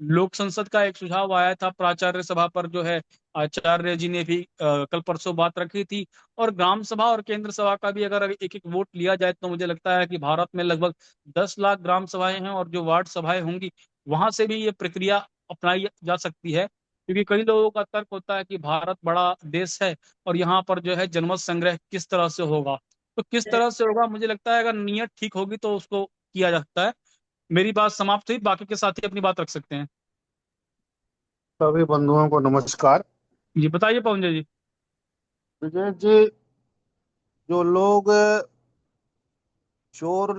लोक संसद का एक सुझाव आया था प्राचार्य सभा पर, जो है आचार्य जी ने भी कल परसों बात रखी थी। और ग्राम सभा और केंद्र सभा का भी अगर एक एक वोट लिया जाए तो मुझे लगता है कि भारत में लगभग 10 लाख ग्राम सभाएं हैं, और जो वार्ड सभाएं होंगी वहां से भी ये प्रक्रिया अपनाई जा सकती है। क्योंकि कई लोगों का तर्क होता है कि भारत बड़ा देश है और यहाँ पर जो है जनमत संग्रह किस तरह से होगा। तो किस तरह से होगा, मुझे लगता है अगर नीयत ठीक होगी तो उसको किया जा सकता है। मेरी बात समाप्त हुई, बाकी के साथी अपनी बात रख सकते हैं। सभी बंधुओं को नमस्कार। जी बताइए पवन जी। विजय जी, जो लोग चोर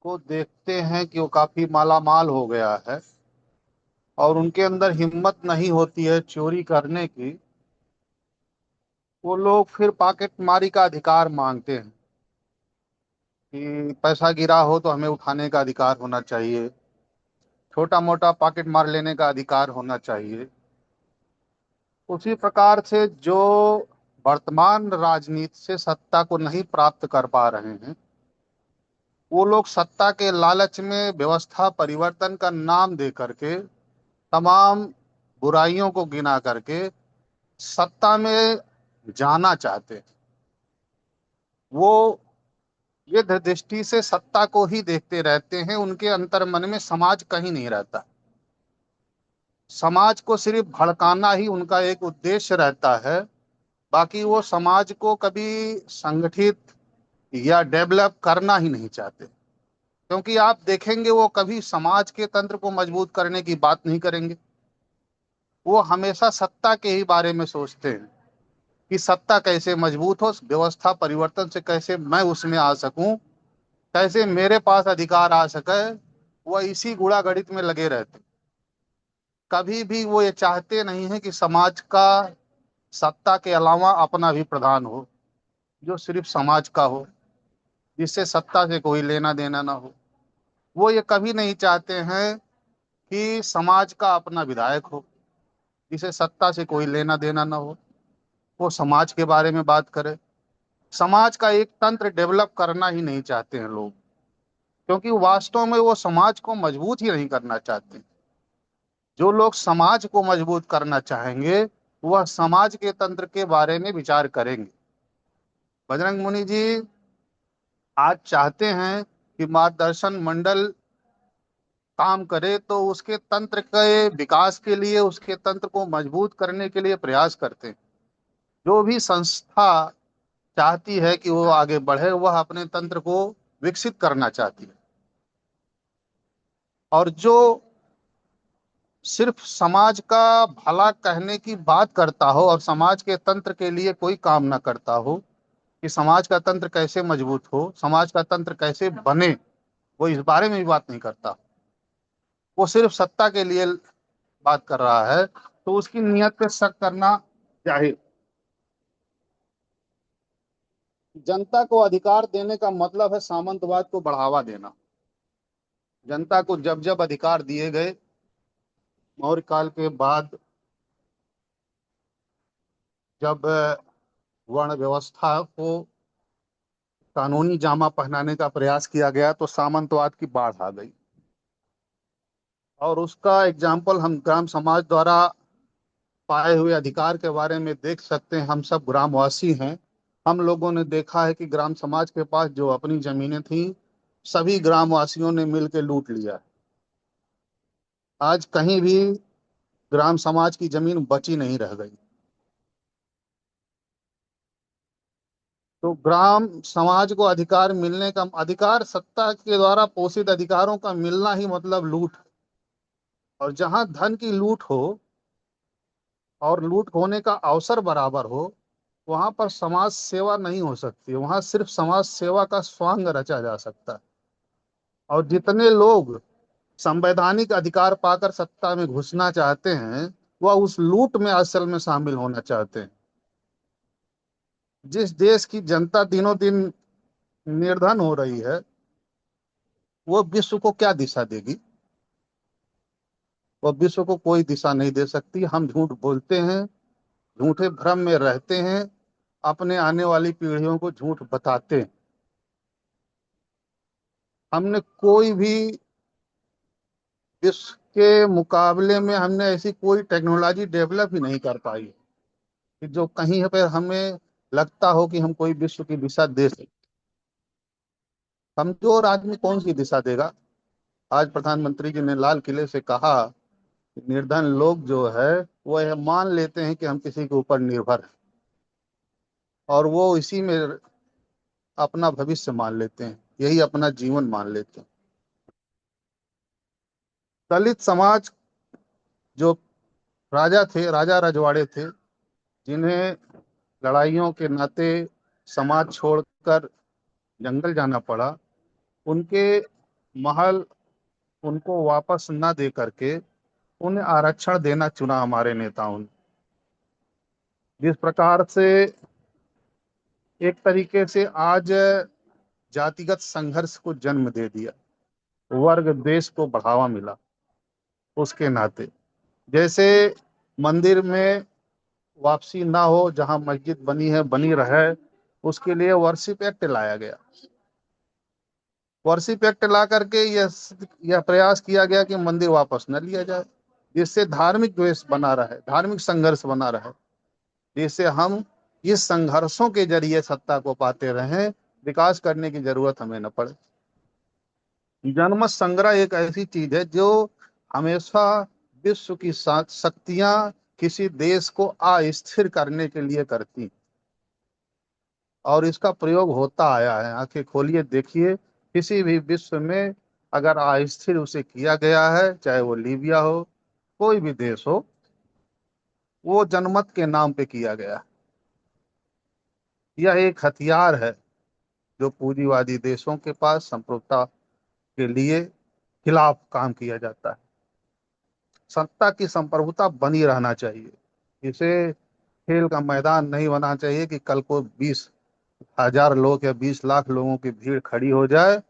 को देखते हैं कि वो काफी माला माल हो गया है और उनके अंदर हिम्मत नहीं होती है चोरी करने की, वो लोग फिर पॉकेट मारी का अधिकार मांगते हैं कि पैसा गिरा हो तो हमें उठाने का अधिकार होना चाहिए, छोटा मोटा पॉकेट मार लेने का अधिकार होना चाहिए। उसी प्रकार से जो वर्तमान राजनीति से सत्ता को नहीं प्राप्त कर पा रहे हैं, वो लोग सत्ता के लालच में व्यवस्था परिवर्तन का नाम दे करके तमाम बुराइयों को गिना करके सत्ता में जाना चाहते हैं। वो ये दृष्टि से सत्ता को ही देखते रहते हैं, उनके अंतर मन में समाज कहीं नहीं रहता। समाज को सिर्फ भड़काना ही उनका एक उद्देश्य रहता है, बाकी वो समाज को कभी संगठित या डेवलप करना ही नहीं चाहते। क्योंकि आप देखेंगे वो कभी समाज के तंत्र को मजबूत करने की बात नहीं करेंगे, वो हमेशा सत्ता के ही बारे में सोचते हैं कि सत्ता कैसे मजबूत हो, व्यवस्था परिवर्तन से कैसे मैं उसमें आ सकूं, कैसे मेरे पास अधिकार आ सके। वह इसी गुणा गणित में लगे रहते। कभी भी वो ये चाहते नहीं है कि समाज का सत्ता के अलावा अपना भी प्रधान हो, जो सिर्फ समाज का हो, जिससे सत्ता से कोई लेना देना ना हो। वो ये कभी नहीं चाहते हैं कि समाज का अपना विधायक हो, जिसे सत्ता से कोई लेना देना ना हो, वो समाज के बारे में बात करे। समाज का एक तंत्र डेवलप करना ही नहीं चाहते हैं लोग, क्योंकि वास्तव में वो समाज को मजबूत ही नहीं करना चाहते। जो लोग समाज को मजबूत करना चाहेंगे वह समाज के तंत्र के बारे में विचार करेंगे। बजरंग मुनि जी आज चाहते हैं कि मार्गदर्शन मंडल काम करे, तो उसके तंत्र के विकास के लिए, उसके तंत्र को मजबूत करने के लिए प्रयास करते हैं। जो भी संस्था चाहती है कि वो आगे बढ़े, वह अपने तंत्र को विकसित करना चाहती है। और जो सिर्फ समाज का भला कहने की बात करता हो और समाज के तंत्र के लिए कोई काम ना करता हो कि समाज का तंत्र कैसे मजबूत हो, समाज का तंत्र कैसे बने, वो इस बारे में भी बात नहीं करता। वो सिर्फ सत्ता के लिए बात कर रहा है, तो उसकी नीयत पे शक करना जाहिर। जनता को अधिकार देने का मतलब है सामंतवाद को बढ़ावा देना। जनता को जब जब अधिकार दिए गए मौर्य काल के बाद, जब वर्ण व्यवस्था को कानूनी जामा पहनाने का प्रयास किया गया, तो सामंतवाद की बाढ़ आ गई। और उसका एग्जाम्पल हम ग्राम समाज द्वारा पाए हुए अधिकार के बारे में देख सकते हैं। हम सब ग्रामवासी हैं, हम लोगों ने देखा है कि ग्राम समाज के पास जो अपनी जमीनें थी, सभी ग्रामवासियों ने मिलकर लूट लिया। आज कहीं भी ग्राम समाज की जमीन बची नहीं रह गई। तो ग्राम समाज को अधिकार मिलने का, अधिकार सत्ता के द्वारा पोषित अधिकारों का मिलना ही मतलब लूट। और जहां धन की लूट हो और लूट होने का अवसर बराबर हो, वहां पर समाज सेवा नहीं हो सकती, वहां सिर्फ समाज सेवा का स्वांग रचा जा सकता है। और जितने लोग संवैधानिक अधिकार पाकर सत्ता में घुसना चाहते हैं, वह उस लूट में असल में शामिल होना चाहते हैं। जिस देश की जनता दिनों दिन निर्धन हो रही है, वो विश्व को क्या दिशा देगी? वह विश्व को कोई दिशा नहीं दे सकती। हम झूठ बोलते हैं, झूठे भ्रम में रहते हैं, अपने आने वाली पीढ़ियों को झूठ बताते हैं। हमने कोई भी विश्व के मुकाबले में हमने ऐसी कोई टेक्नोलॉजी डेवलप ही नहीं कर पाई कि जो कहीं पर हमें लगता हो कि हम कोई विश्व की दिशा दे सकते। कमजोर आदमी कौन सी दिशा देगा? आज प्रधानमंत्री जी ने लाल किले से कहा कि निर्धन लोग जो है वो यह मान लेते हैं कि हम किसी के ऊपर निर्भर हैं, और वो इसी में अपना भविष्य मान लेते हैं, यही अपना जीवन मान लेते हैं। दलित समाज जो राजा थे, राजा रजवाड़े थे, जिन्हें लड़ाइयों के नाते समाज छोड़कर जंगल जाना पड़ा, उनके महल उनको वापस न दे करके उन्हें आरक्षण देना चुना हमारे नेताओं ने। जिस प्रकार से एक तरीके से आज जातिगत संघर्ष को जन्म दे दिया, वर्ग द्वेष को बढ़ावा मिला। उसके नाते जैसे मंदिर में वापसी ना हो, जहां मस्जिद बनी है बनी रहे, उसके लिए वर्शिप एक्ट लाया गया। वर्शिप एक्ट ला करके यह प्रयास किया गया कि मंदिर वापस न लिया जाए, जिससे धार्मिक द्वेष बना रहे, धार्मिक संघर्ष बना रहे, जिससे हम इस संघर्षों के जरिए सत्ता को पाते रहें, विकास करने की जरूरत हमें न पड़े। जनमत संग्रह एक ऐसी चीज है जो हमेशा विश्व की शक्तियां किसी देश को अस्थिर करने के लिए करती, और इसका प्रयोग होता आया है। आंखें खोलिए, देखिए, किसी भी विश्व में अगर अस्थिर उसे किया गया है, चाहे वो लीबिया हो, कोई भी देश हो, वो जनमत के नाम पे किया गया। यह एक हथियार है जो पूंजीवादी देशों के पास संप्रभुता के लिए खिलाफ काम किया जाता है। सत्ता की संप्रभुता बनी रहना चाहिए, इसे खेल का मैदान नहीं बना चाहिए कि कल को 20,000 लोग या 20 लाख लोगों की भीड़ खड़ी हो जाए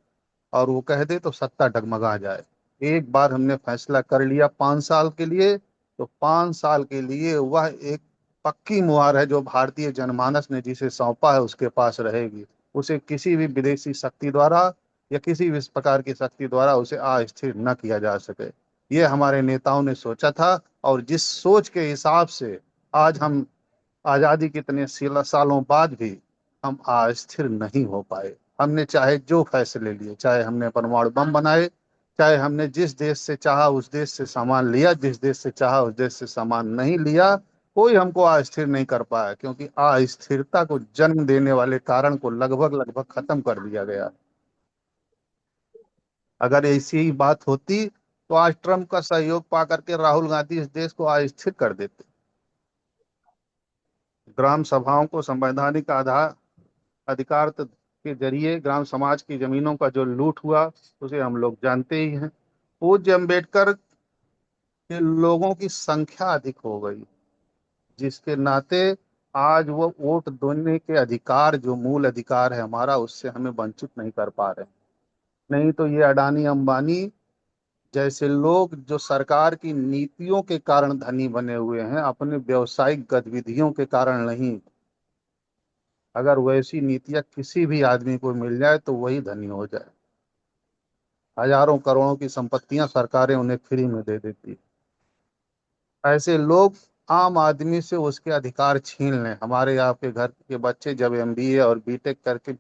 और वो कह दे तो सत्ता डगमगा जाए। एक बार हमने फैसला कर लिया 5 साल के लिए, तो 5 साल के लिए वह एक पक्की मुहर है जो भारतीय जनमानस ने जिसे सौंपा है उसके पास रहेगी। उसे किसी भी विदेशी शक्ति द्वारा या किसी भी इस प्रकार की शक्ति द्वारा उसे अस्थिर न किया जा सके। ये हमारे नेताओं ने सोचा था, और जिस सोच के हिसाब से आज हम आजादी के इतने सालों बाद भी हम अस्थिर नहीं हो पाए। हमने चाहे जो फैसले लिए, चाहे हमने परमाणु बम बनाए, चाहे हमने जिस देश से चाहा उस देश से सामान लिया, जिस देश से चाहा उस देश से सामान नहीं लिया, कोई हमको अस्थिर नहीं कर पाया, क्योंकि अस्थिरता को जन्म देने वाले कारण को लगभग लगभग खत्म कर दिया गया। अगर ऐसी ही बात होती तो आज ट्रंप का सहयोग पा करके राहुल गांधी इस देश को अस्थिर कर देते। ग्राम सभाओं को संवैधानिक आधार अधिकार के जरिए ग्राम समाज की जमीनों का जो लूट हुआ उसे हम लोग जानते ही हैं। पूज्य अम्बेडकर के लोगों की संख्या अधिक हो गई, जिसके नाते आज वो वोट देने के अधिकार, जो मूल अधिकार है हमारा, उससे हमें वंचित नहीं कर पा रहे। नहीं तो ये अडानी अंबानी जैसे लोग जो सरकार की नीतियों के कारण धनी बने हुए हैं, अपने व्यावसायिक गतिविधियों के कारण नहीं। अगर वैसी नीतियां किसी भी आदमी को मिल जाए तो वही धनी हो जाए। हजारों करोड़ों की संपत्तियां सरकारें उन्हें फ्री में दे देती। ऐसे लोग आम आदमी से उसके अधिकार छीन लें। हमारे यहाँ के घर के बच्चे जब एमबीए और बीटेक करके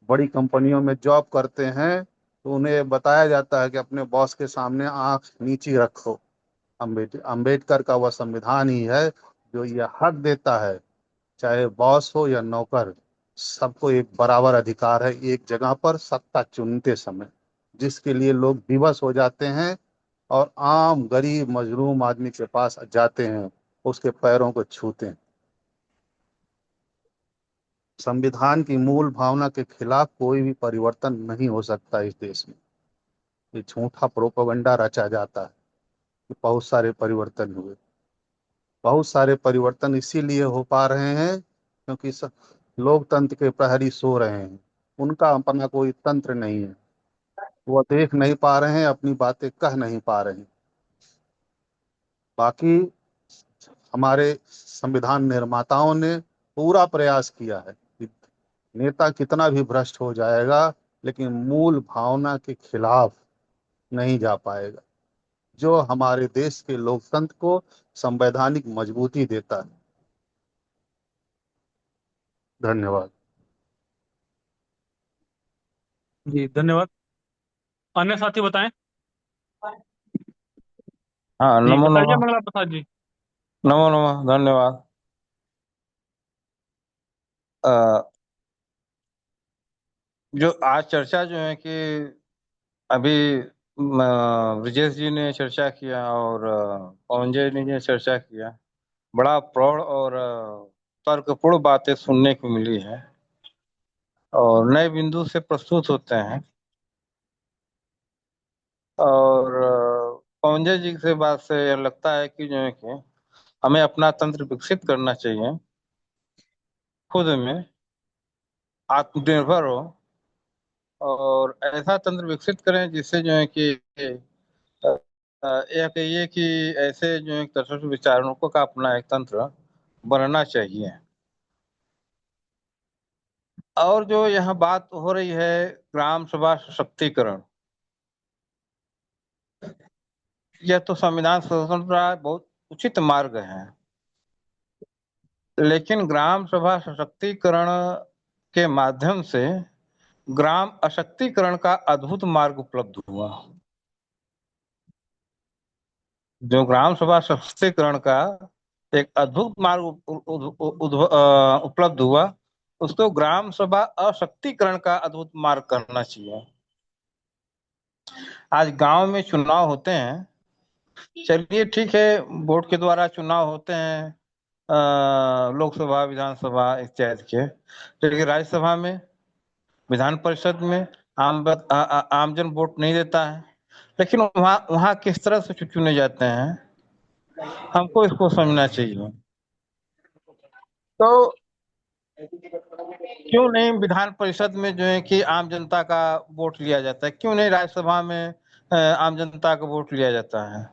बड़ी कंपनियों में जॉब करते हैं तो उन्हें बताया जाता है कि अपने बॉस के सामने आंख नीची रखो। अम्बेडकर का वह संविधान ही है जो यह हक देता है, चाहे बॉस हो या नौकर, सबको एक बराबर अधिकार है एक जगह पर सत्ता चुनते समय, जिसके लिए लोग विवश हो जाते हैं और आम गरीब मजलूम आदमी के पास जाते हैं, उसके पैरों को छूते हैं। संविधान की मूल भावना के खिलाफ कोई भी परिवर्तन नहीं हो सकता इस देश में। ये झूठा प्रोपेगेंडा रचा जाता है कि बहुत सारे परिवर्तन हुए। बहुत सारे परिवर्तन इसीलिए हो पा रहे हैं क्योंकि लोकतंत्र के प्रहरी सो रहे हैं। उनका अपना कोई तंत्र नहीं है, वो देख नहीं पा रहे हैं, अपनी बातें कह नहीं पा रहे हैं। बाकी हमारे संविधान निर्माताओं ने पूरा प्रयास किया है कि नेता कितना भी भ्रष्ट हो जाएगा लेकिन मूल भावना के खिलाफ नहीं जा पाएगा, जो हमारे देश के लोकतंत्र को संवैधानिक मजबूती देता है। धन्यवाद। जी धन्यवाद। अन्य साथी बताएं। हाँ, जी नमो बताइए नमः। मंगला प्रसाद जी। नमो नमः, धन्यवाद। अ, जो आज चर्चा जो है कि अभी ब्रजेश जी ने चर्चा किया और पवन जी ने चर्चा किया, बड़ा प्रौढ़ और तर्कपूर्ण बातें सुनने को मिली है और नए बिंदु से प्रस्तुत होते हैं। और पवन जी से बात से यह लगता है कि जो है कि हमें अपना तंत्र विकसित करना चाहिए खुद में, आत्मनिर्भर हो और ऐसा तंत्र विकसित करें जिससे जो है कि यह कहिए कि ऐसे जो है तटस्थ विचारों का अपना एक तंत्र बनना चाहिए। और जो यहाँ बात हो रही है ग्राम सभा सशक्तिकरण, यह तो संविधान संशोधन का बहुत उचित मार्ग है, लेकिन ग्राम सभा सशक्तिकरण के माध्यम से ग्राम अशक्तिकरण का अद्भुत मार्ग उपलब्ध हुआ। जो ग्राम सभा सशक्तिकरण का एक अद्भुत मार्ग उपलब्ध हुआ, उसको ग्राम सभा अशक्तिकरण का अद्भुत मार्ग करना चाहिए। आज गांव में चुनाव होते हैं, चलिए ठीक है, वोट के द्वारा चुनाव होते हैं, लोकसभा विधानसभा इत्यादि के, लेकिन राज्यसभा में, विधान परिषद में आमजन वोट नहीं देता है। लेकिन वहाँ वहाँ किस तरह से चुने जाते हैं, हमको इसको समझना चाहिए। तो क्यों नहीं विधान परिषद में जो है कि आम जनता का वोट लिया जाता है, क्यों नहीं राज्यसभा में आम जनता का वोट लिया जाता है?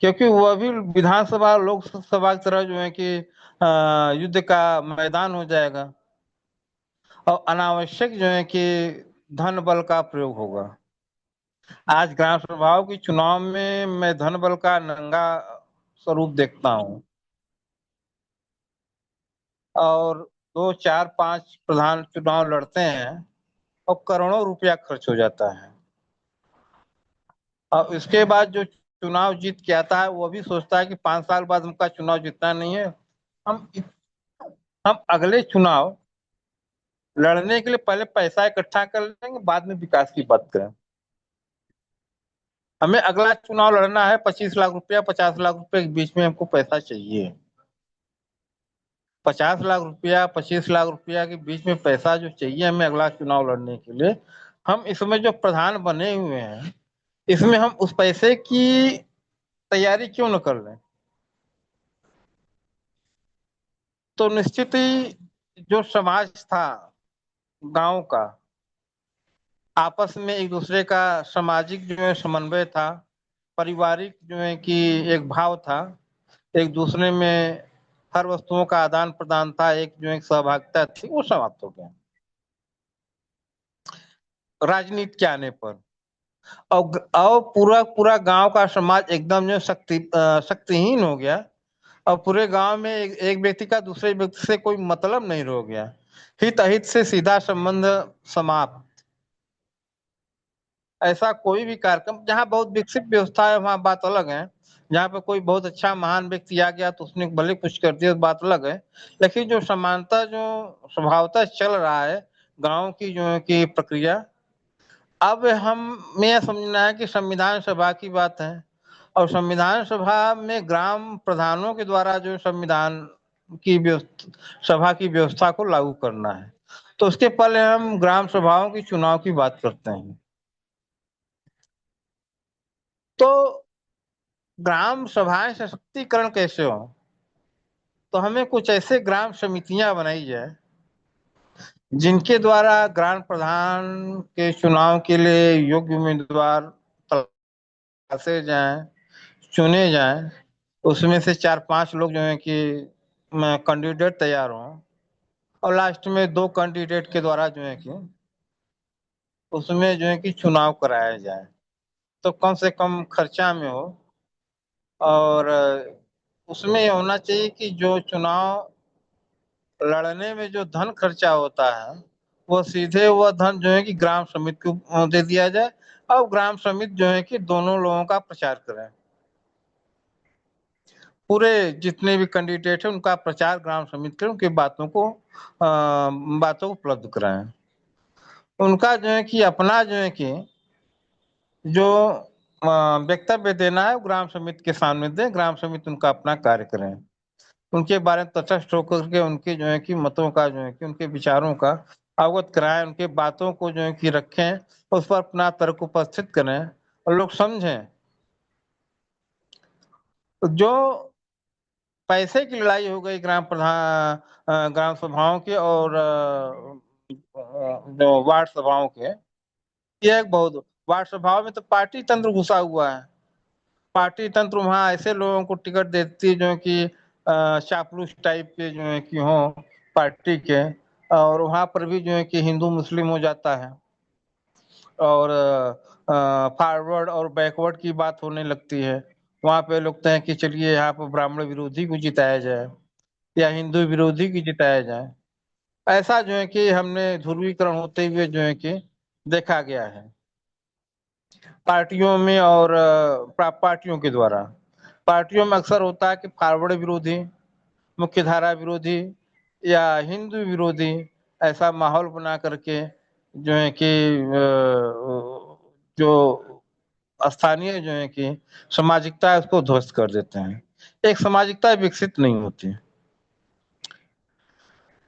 क्योंकि वह भी विधानसभा लोकसभा की तरह जो है कि युद्ध का मैदान हो जाएगा और अनावश्यक जो है कि धन बल का प्रयोग होगा। आज ग्राम सभाओं की चुनाव में मैं धन बल का नंगा स्वरूप देखता हूँ, और 2 4 5 प्रधान चुनाव लड़ते हैं और करोड़ों रुपया खर्च हो जाता है, और इसके बाद जो चुनाव जीत के आता है वो भी सोचता है कि 5 साल बाद हमका चुनाव जीतना नहीं है, हम हम अगले चुनाव लड़ने के लिए पहले पैसा इकट्ठा कर लेंगे, बाद में विकास की बात करें। हमें अगला चुनाव लड़ना है, 25 लाख रुपया 50 लाख रुपए के बीच में हमको पैसा चाहिए। 50 लाख रुपया 25 लाख रुपया के बीच में पैसा जो चाहिए हमें अगला चुनाव लड़ने के लिए, हम इसमें जो प्रधान बने हुए हैं इसमें हम उस पैसे की तैयारी क्यों न कर लें? तो निश्चित ही जो समाज था गांव का, आपस में एक दूसरे का सामाजिक जो है समन्वय था, पारिवारिक जो है कि एक भाव था, एक दूसरे में हर वस्तुओं का आदान प्रदान था, एक जो एक सहभागिता थी, वो समाप्त हो गया राजनीति के आने पर। और पूरा पूरा गांव का समाज एकदम जो शक्तिहीन हो गया, और पूरे गांव में एक व्यक्ति का दूसरे व्यक्ति से कोई मतलब नहीं रह गया, हित अहित से सीधा संबंध समाप्त। ऐसा कोई भी कार्यक्रम जहाँ बहुत विकसित व्यवस्था है वहाँ बात अलग है, जहाँ पे कोई बहुत अच्छा महान व्यक्ति आ गया तो उसने भले कुछ कर दिया बात अलग है, लेकिन जो समानता जो स्वभावतः चल रहा है गांव की जो है कि प्रक्रिया, अब मैं यह समझना है कि संविधान सभा की बात है, और संविधान सभा में ग्राम प्रधानों के द्वारा जो संविधान की सभा की व्यवस्था को लागू करना है, तो उसके पहले हम ग्राम सभाओं की चुनाव की बात करते हैं। तो ग्राम सभाएं सशक्तिकरण कैसे हो? तो हमें कुछ ऐसे ग्राम समितियां बनाई जाए जिनके द्वारा ग्राम प्रधान के चुनाव के लिए योग्य उम्मीदवार तलाशे जाएं, चुने जाएं, उसमें से 4-5 लोग जो है कि कैंडिडेट तैयार हों, और लास्ट में 2 कैंडिडेट के द्वारा जो है कि उसमें जो है कि चुनाव कराया जाए, तो कम से कम खर्चा में हो, और उसमें ये होना चाहिए कि जो चुनाव लड़ने में जो धन खर्चा होता है वो सीधे वह धन जो है कि ग्राम समिति को दे दिया जाए, और ग्राम समिति जो है कि दोनों लोगों का प्रचार करें, पूरे जितने भी कैंडिडेट हैं उनका प्रचार ग्राम समिति करें, उनकी बातों को उपलब्ध कराएं, उनका जो है कि अपना जो है कि जो वक्तव्य देना है वो ग्राम समिति के सामने दें, ग्राम समिति उनका अपना कार्य करें, उनके बारे में तटस्थ होकर के उनके जो है कि मतों का जो है कि उनके विचारों का अवगत कराएं, उनके बातों को जो है कि रखें, उस पर अपना तर्क उपस्थित करें और लोग समझें। जो पैसे की लड़ाई हो गई ग्राम सभाओं के और जो वार्ड सभाओं के। ये एक बहुत वार्ड सभाओं में तो पार्टी तंत्र घुसा हुआ है। पार्टी तंत्र वहाँ ऐसे लोगों को टिकट देती है जो कि चापलूस टाइप के जो है कि हों पार्टी के, और वहाँ पर भी जो है कि हिंदू मुस्लिम हो जाता है, और फॉरवर्ड और बैकवर्ड की बात होने लगती है। वहाँ पे लगता है कि चलिए यहाँ पर ब्राह्मण विरोधी को जिताया जाए या हिंदू विरोधी को जिताया जाए। ऐसा जो है कि हमने ध्रुवीकरण होते हुए जो है कि देखा गया है पार्टियों में, और पार्टियों के द्वारा। पार्टियों में अक्सर होता है कि फॉरवर्ड विरोधी, मुख्यधारा विरोधी या हिंदू विरोधी ऐसा माहौल बना करके जो है कि जो स्थानीय जो है कि सामाजिकता है उसको ध्वस्त कर देते हैं। एक सामाजिकता विकसित नहीं होती।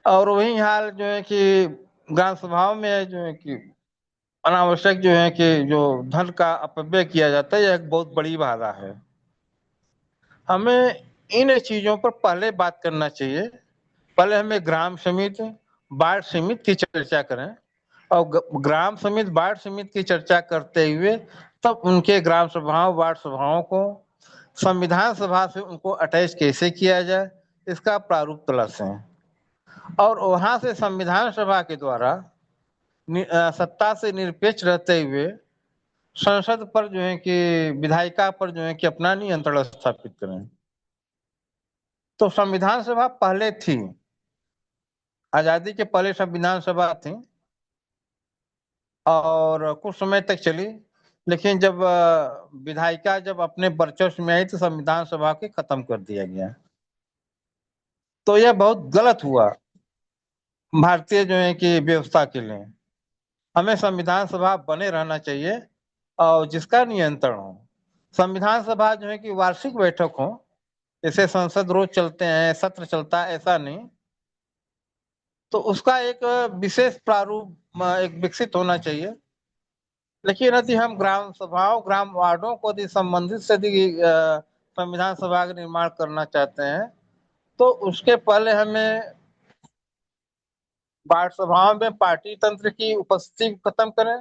और वही हाल जो है कि ग्राम सभाओं में जो है कि अनावश्यक जो है कि जो धन का अपव्यय किया जाता है, यह एक बहुत बड़ी बाधा है। हमें इन चीजों पर पहले बात करना चाहिए। पहले हमें ग्राम समिति वार्ड समिति की चर्चा करें, और ग्राम समिति वार्ड समिति की चर्चा करते हुए तब उनके ग्राम सभाओं वार्ड सभाओं को संविधान सभा से उनको अटैच कैसे किया जाए इसका प्रारूप तलाशें, और वहां से संविधान सभा के द्वारा सत्ता से निरपेक्ष रहते हुए संसद पर जो है कि विधायिका पर जो है कि अपना नियंत्रण स्थापित करें। तो संविधान सभा पहले थी, आजादी के पहले संविधान सभा थी और कुछ समय तक चली, लेकिन जब विधायिका जब अपने वर्चस्व में आई तो संविधान सभा के खत्म कर दिया गया। तो यह बहुत गलत हुआ भारतीय जो है कि व्यवस्था के लिए। हमें संविधान सभा बने रहना चाहिए और जिसका नियंत्रण हो। संविधान सभा जो है कि वार्षिक बैठक हो, जैसे संसद रोज चलते हैं, सत्र चलता है, ऐसा नहीं। तो उसका एक विशेष प्रारूप एक विकसित होना चाहिए। लेकिन यदि हम ग्राम सभाओं ग्राम वार्डों को यदि संबंधित से यदि संविधान सभा का निर्माण करना चाहते हैं तो उसके पहले हमें वार्ड सभाओं में पार्टी तंत्र की उपस्थिति खत्म करें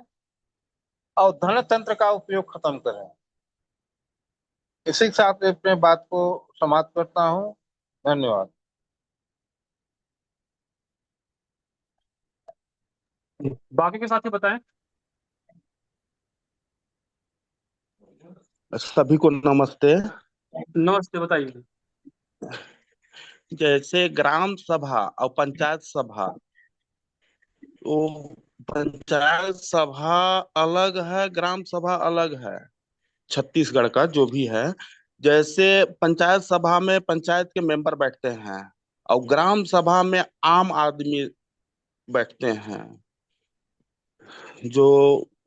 और धन तंत्र का उपयोग खत्म करें। इसी के साथ अपने बात को समाप्त करता हूँ। धन्यवाद। बाकी के साथी बताएं। सभी को नमस्ते। नमस्ते, बताइए। जैसे ग्राम सभा और पंचायत सभा, वो पंचायत सभा अलग है, ग्राम सभा अलग है, छत्तीसगढ़ का जो भी है। जैसे पंचायत सभा में पंचायत के मेंबर बैठते हैं और ग्राम सभा में आम आदमी बैठते हैं। जो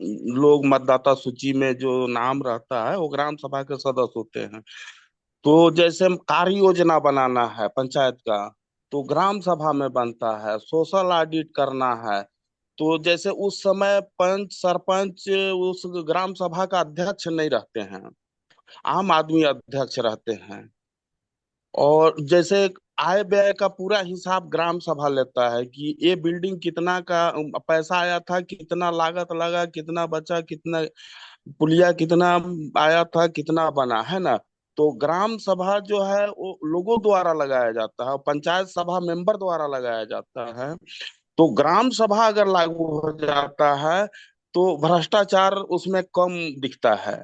लोग मतदाता सूची में जो नाम रहता है वो ग्राम सभा के सदस्य होते हैं। तो जैसे कार्य योजना बनाना है पंचायत का तो ग्राम सभा में बनता है। सोशल ऑडिट करना है तो जैसे उस समय पंच सरपंच उस ग्राम सभा का अध्यक्ष नहीं रहते हैं, आम आदमी अध्यक्ष रहते हैं। और जैसे आय व्यय का पूरा हिसाब ग्राम सभा लेता है कि ये बिल्डिंग कितना का पैसा आया था, कितना लागत लगा, कितना बचा, कितना पुलिया कितना आया था, कितना बना है ना। तो ग्राम सभा जो है वो लोगों द्वारा लगाया जाता है और पंचायत सभा मेंबर द्वारा लगाया जाता है। तो ग्राम सभा अगर लागू हो जाता है तो भ्रष्टाचार उसमें कम दिखता है।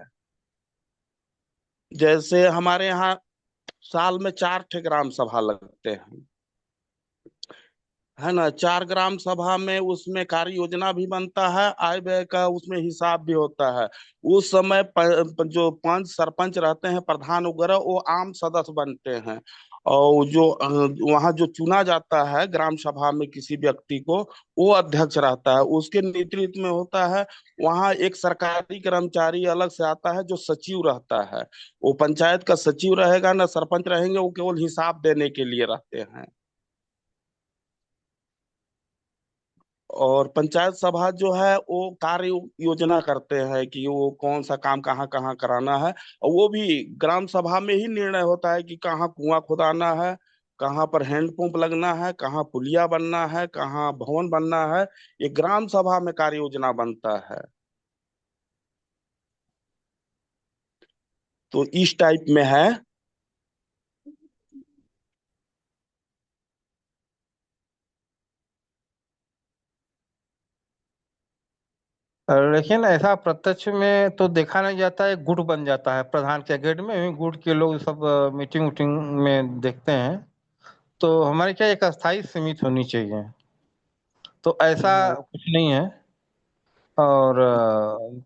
जैसे हमारे यहाँ साल में 4 ठे ग्राम सभा लगते हैं, है ना। 4 ग्राम सभा में उसमें कार्य योजना भी बनता है, आय व्यय का उसमें हिसाब भी होता है। उस समय जो पंच सरपंच रहते हैं, प्रधान वगैरह, वो आम सदस्य बनते हैं। और जो वहाँ जो चुना जाता है ग्राम सभा में किसी व्यक्ति को, वो अध्यक्ष रहता है, उसके नेतृत्व में होता है। वहाँ एक सरकारी कर्मचारी अलग से आता है जो सचिव रहता है। वो पंचायत का सचिव रहेगा ना, सरपंच रहेंगे, वो केवल हिसाब देने के लिए रहते हैं। और पंचायत सभा जो है वो कार्य योजना करते हैं कि वो कौन सा काम कहाँ कहाँ कराना है, और वो भी ग्राम सभा में ही निर्णय होता है कि कहाँ कुआं खुदाना है, कहाँ पर हैंडपंप लगना है, कहाँ पुलिया बनना है, कहाँ भवन बनना है। ये ग्राम सभा में कार्य योजना बनता है। तो इस टाइप में है। लेकिन ऐसा प्रत्यक्ष में तो देखा नहीं जाता है, गुट बन जाता है प्रधान के गेट में, गुट के लोग सब मीटिंग उटिंग में देखते हैं। तो हमारी क्या एक अस्थाई समिति होनी चाहिए, तो ऐसा कुछ नहीं है। और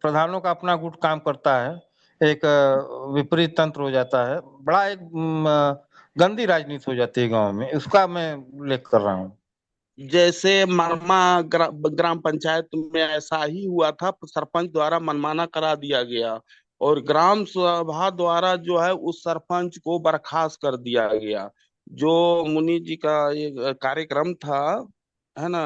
प्रधानों का अपना गुट काम करता है, एक विपरीत तंत्र हो जाता है, बड़ा एक गंदी राजनीति हो जाती है गांव में, उसका मैं उल्लेख कर रहा हूँ। जैसे मरमा ग्राम पंचायत में ऐसा ही हुआ था, सरपंच द्वारा मनमाना करा दिया गया और ग्राम सभा द्वारा जो है उस सरपंच को बर्खास्त कर दिया गया। जो मुनि जी का ये कार्यक्रम था, है ना,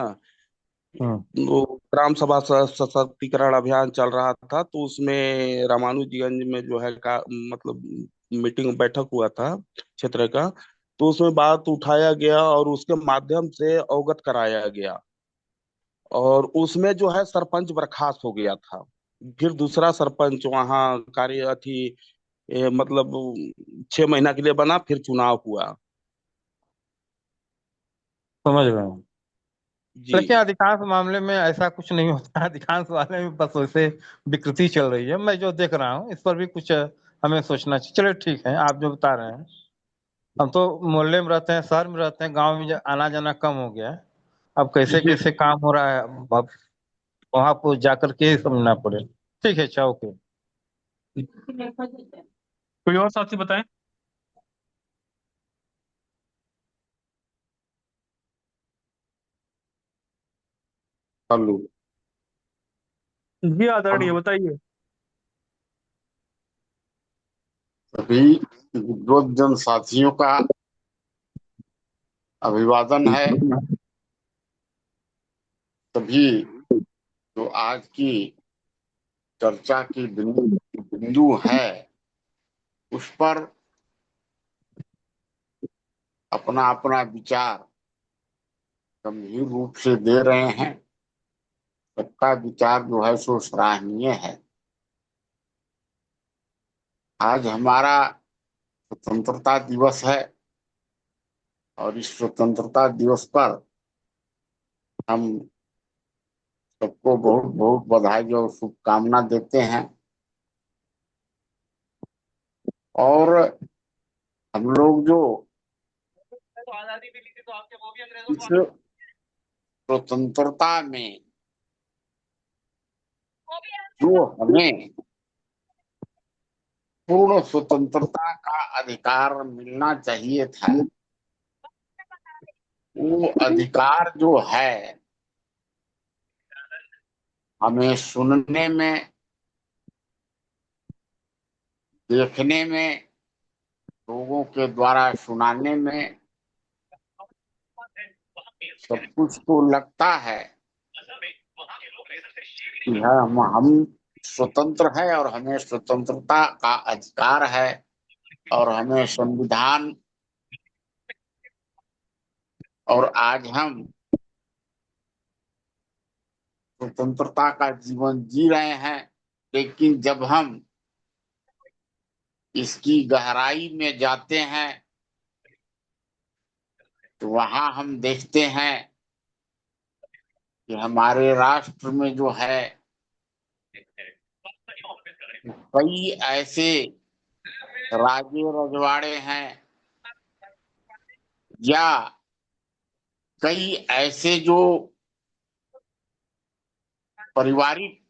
हम्म। वो ग्राम सभा सशक्तिकरण अभियान चल रहा था, तो उसमें रामानुजगंज में जो है मतलब मीटिंग बैठक हुआ था क्षेत्र का। तो उसमें बात उठाया गया और उसके माध्यम से अवगत कराया गया, और उसमें जो है सरपंच बर्खास्त हो गया था। फिर दूसरा सरपंच वहाँ कार्य थी, मतलब 6 महीना के लिए बना, फिर चुनाव हुआ। समझ रहे हैं। जी। लेकिन अधिकांश मामले में ऐसा कुछ नहीं होता है, अधिकांश मामले में बस वैसे विकृति चल रही है, मैं जो देख रहा हूँ इस पर भी कुछ हमें सोचना चाहिए। चलो ठीक है, आप जो बता रहे हैं, हम तो मोहल्ले में रहते हैं, शहर में रहते हैं, गांव में आना जाना कम हो गया है। अब कैसे जी। कैसे काम हो रहा है, अब वहां को जाकर के ही समझना पड़े। ठीक है, अच्छा, ओके। कोई और साथी बताएं। हेलो। जी हम आदरणीय, बताइए। सभी विद्वत साथियों का अभिवादन है। सभी जो आज की चर्चा की बिंदु है उस पर अपना अपना विचार गंभीर रूप से दे रहे हैं। सबका विचार जो है सो सराहनीय है। आज हमारा स्वतंत्रता दिवस है और इस स्वतंत्रता दिवस पर हम सबको बहुत बहुत बधाई और शुभकामना देते हैं। और हम लोग जो इस स्वतंत्रता में जो हमें पूर्ण स्वतंत्रता का अधिकार मिलना चाहिए था, वो अधिकार जो है हमें सुनने में, देखने में, लोगों के द्वारा सुनाने में सब कुछ तो लगता है कि हम स्वतंत्र है और हमें स्वतंत्रता का अधिकार है और हमें संविधान, और आज हम स्वतंत्रता का जीवन जी रहे हैं। लेकिन जब हम इसकी गहराई में जाते हैं तो वहां हम देखते हैं कि हमारे राष्ट्र में जो है कई ऐसे राजे रजवाड़े हैं या कई ऐसे जो पारिवारिक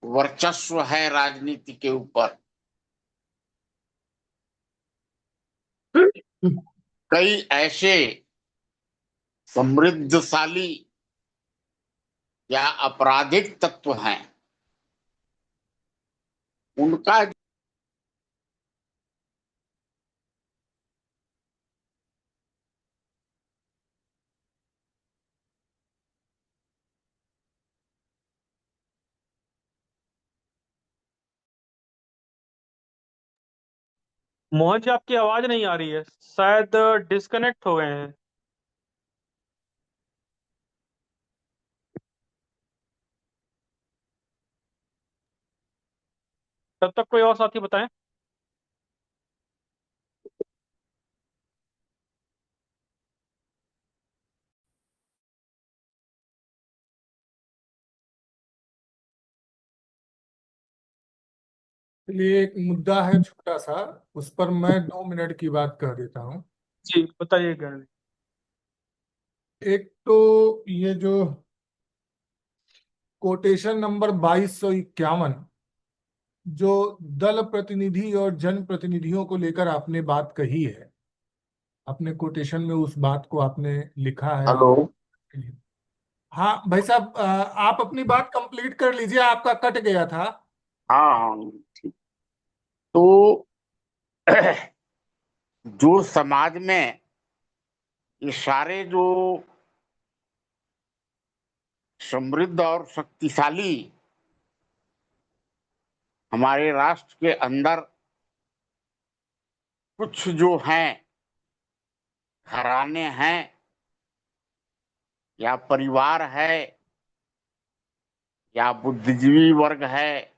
वर्चस्व है राजनीति के ऊपर, कई ऐसे समृद्धशाली या आपराधिक तत्व हैं, उनका मोहन जी, आपकी आवाज नहीं आ रही है, शायद डिस्कनेक्ट हो गए हैं। तब तक कोई और साथी बताएं। लिए एक मुद्दा है छोटा सा, उस पर मैं 2 मिनट की बात कह देता हूँ। जी बताइए ज्ञानी। एक तो ये जो कोटेशन नंबर 2251, जो दल प्रतिनिधि और जन प्रतिनिधियों को लेकर आपने बात कही है, अपने कोटेशन में उस बात को आपने लिखा है हेलो। आप। हाँ भाई साहब, आप अपनी बात कंप्लीट कर लीजिए, आपका कट गया था। हाँ हाँ, ठीक। तो जो समाज में ये सारे जो समृद्ध और शक्तिशाली हमारे राष्ट्र के अंदर कुछ जो हैं, घराने हैं या परिवार है या बुद्धिजीवी वर्ग है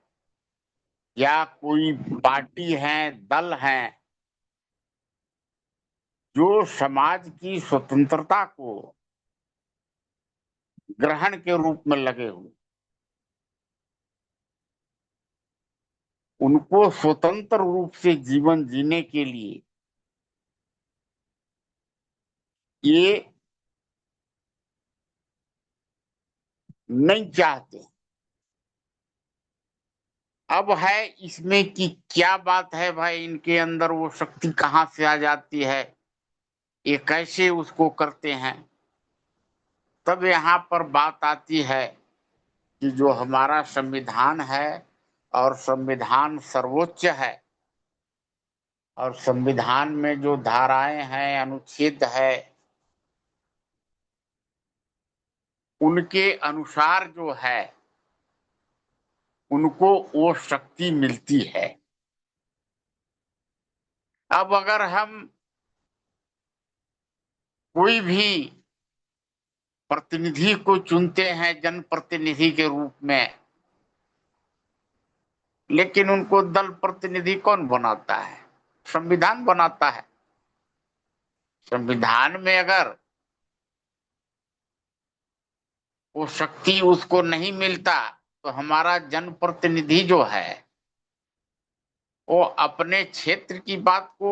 या कोई पार्टी है, दल है, जो समाज की स्वतंत्रता को ग्रहण के रूप में लगे हुए, उनको स्वतंत्र रूप से जीवन जीने के लिए ये नहीं चाहते। अब है इसमें कि क्या बात है भाई, इनके अंदर वो शक्ति कहाँ से आ जाती है, ये कैसे उसको करते हैं। तब यहाँ पर बात आती है कि जो हमारा संविधान है और संविधान सर्वोच्च है, और संविधान में जो धाराएं हैं, अनुच्छेद है, उनके अनुसार जो है उनको वो शक्ति मिलती है। अब अगर हम कोई भी प्रतिनिधि को चुनते हैं जनप्रतिनिधि के रूप में, लेकिन उनको दल प्रतिनिधि कौन बनाता है? संविधान बनाता है। संविधान में अगर वो शक्ति उसको नहीं मिलता तो हमारा जनप्रतिनिधि जो है वो अपने क्षेत्र की बात को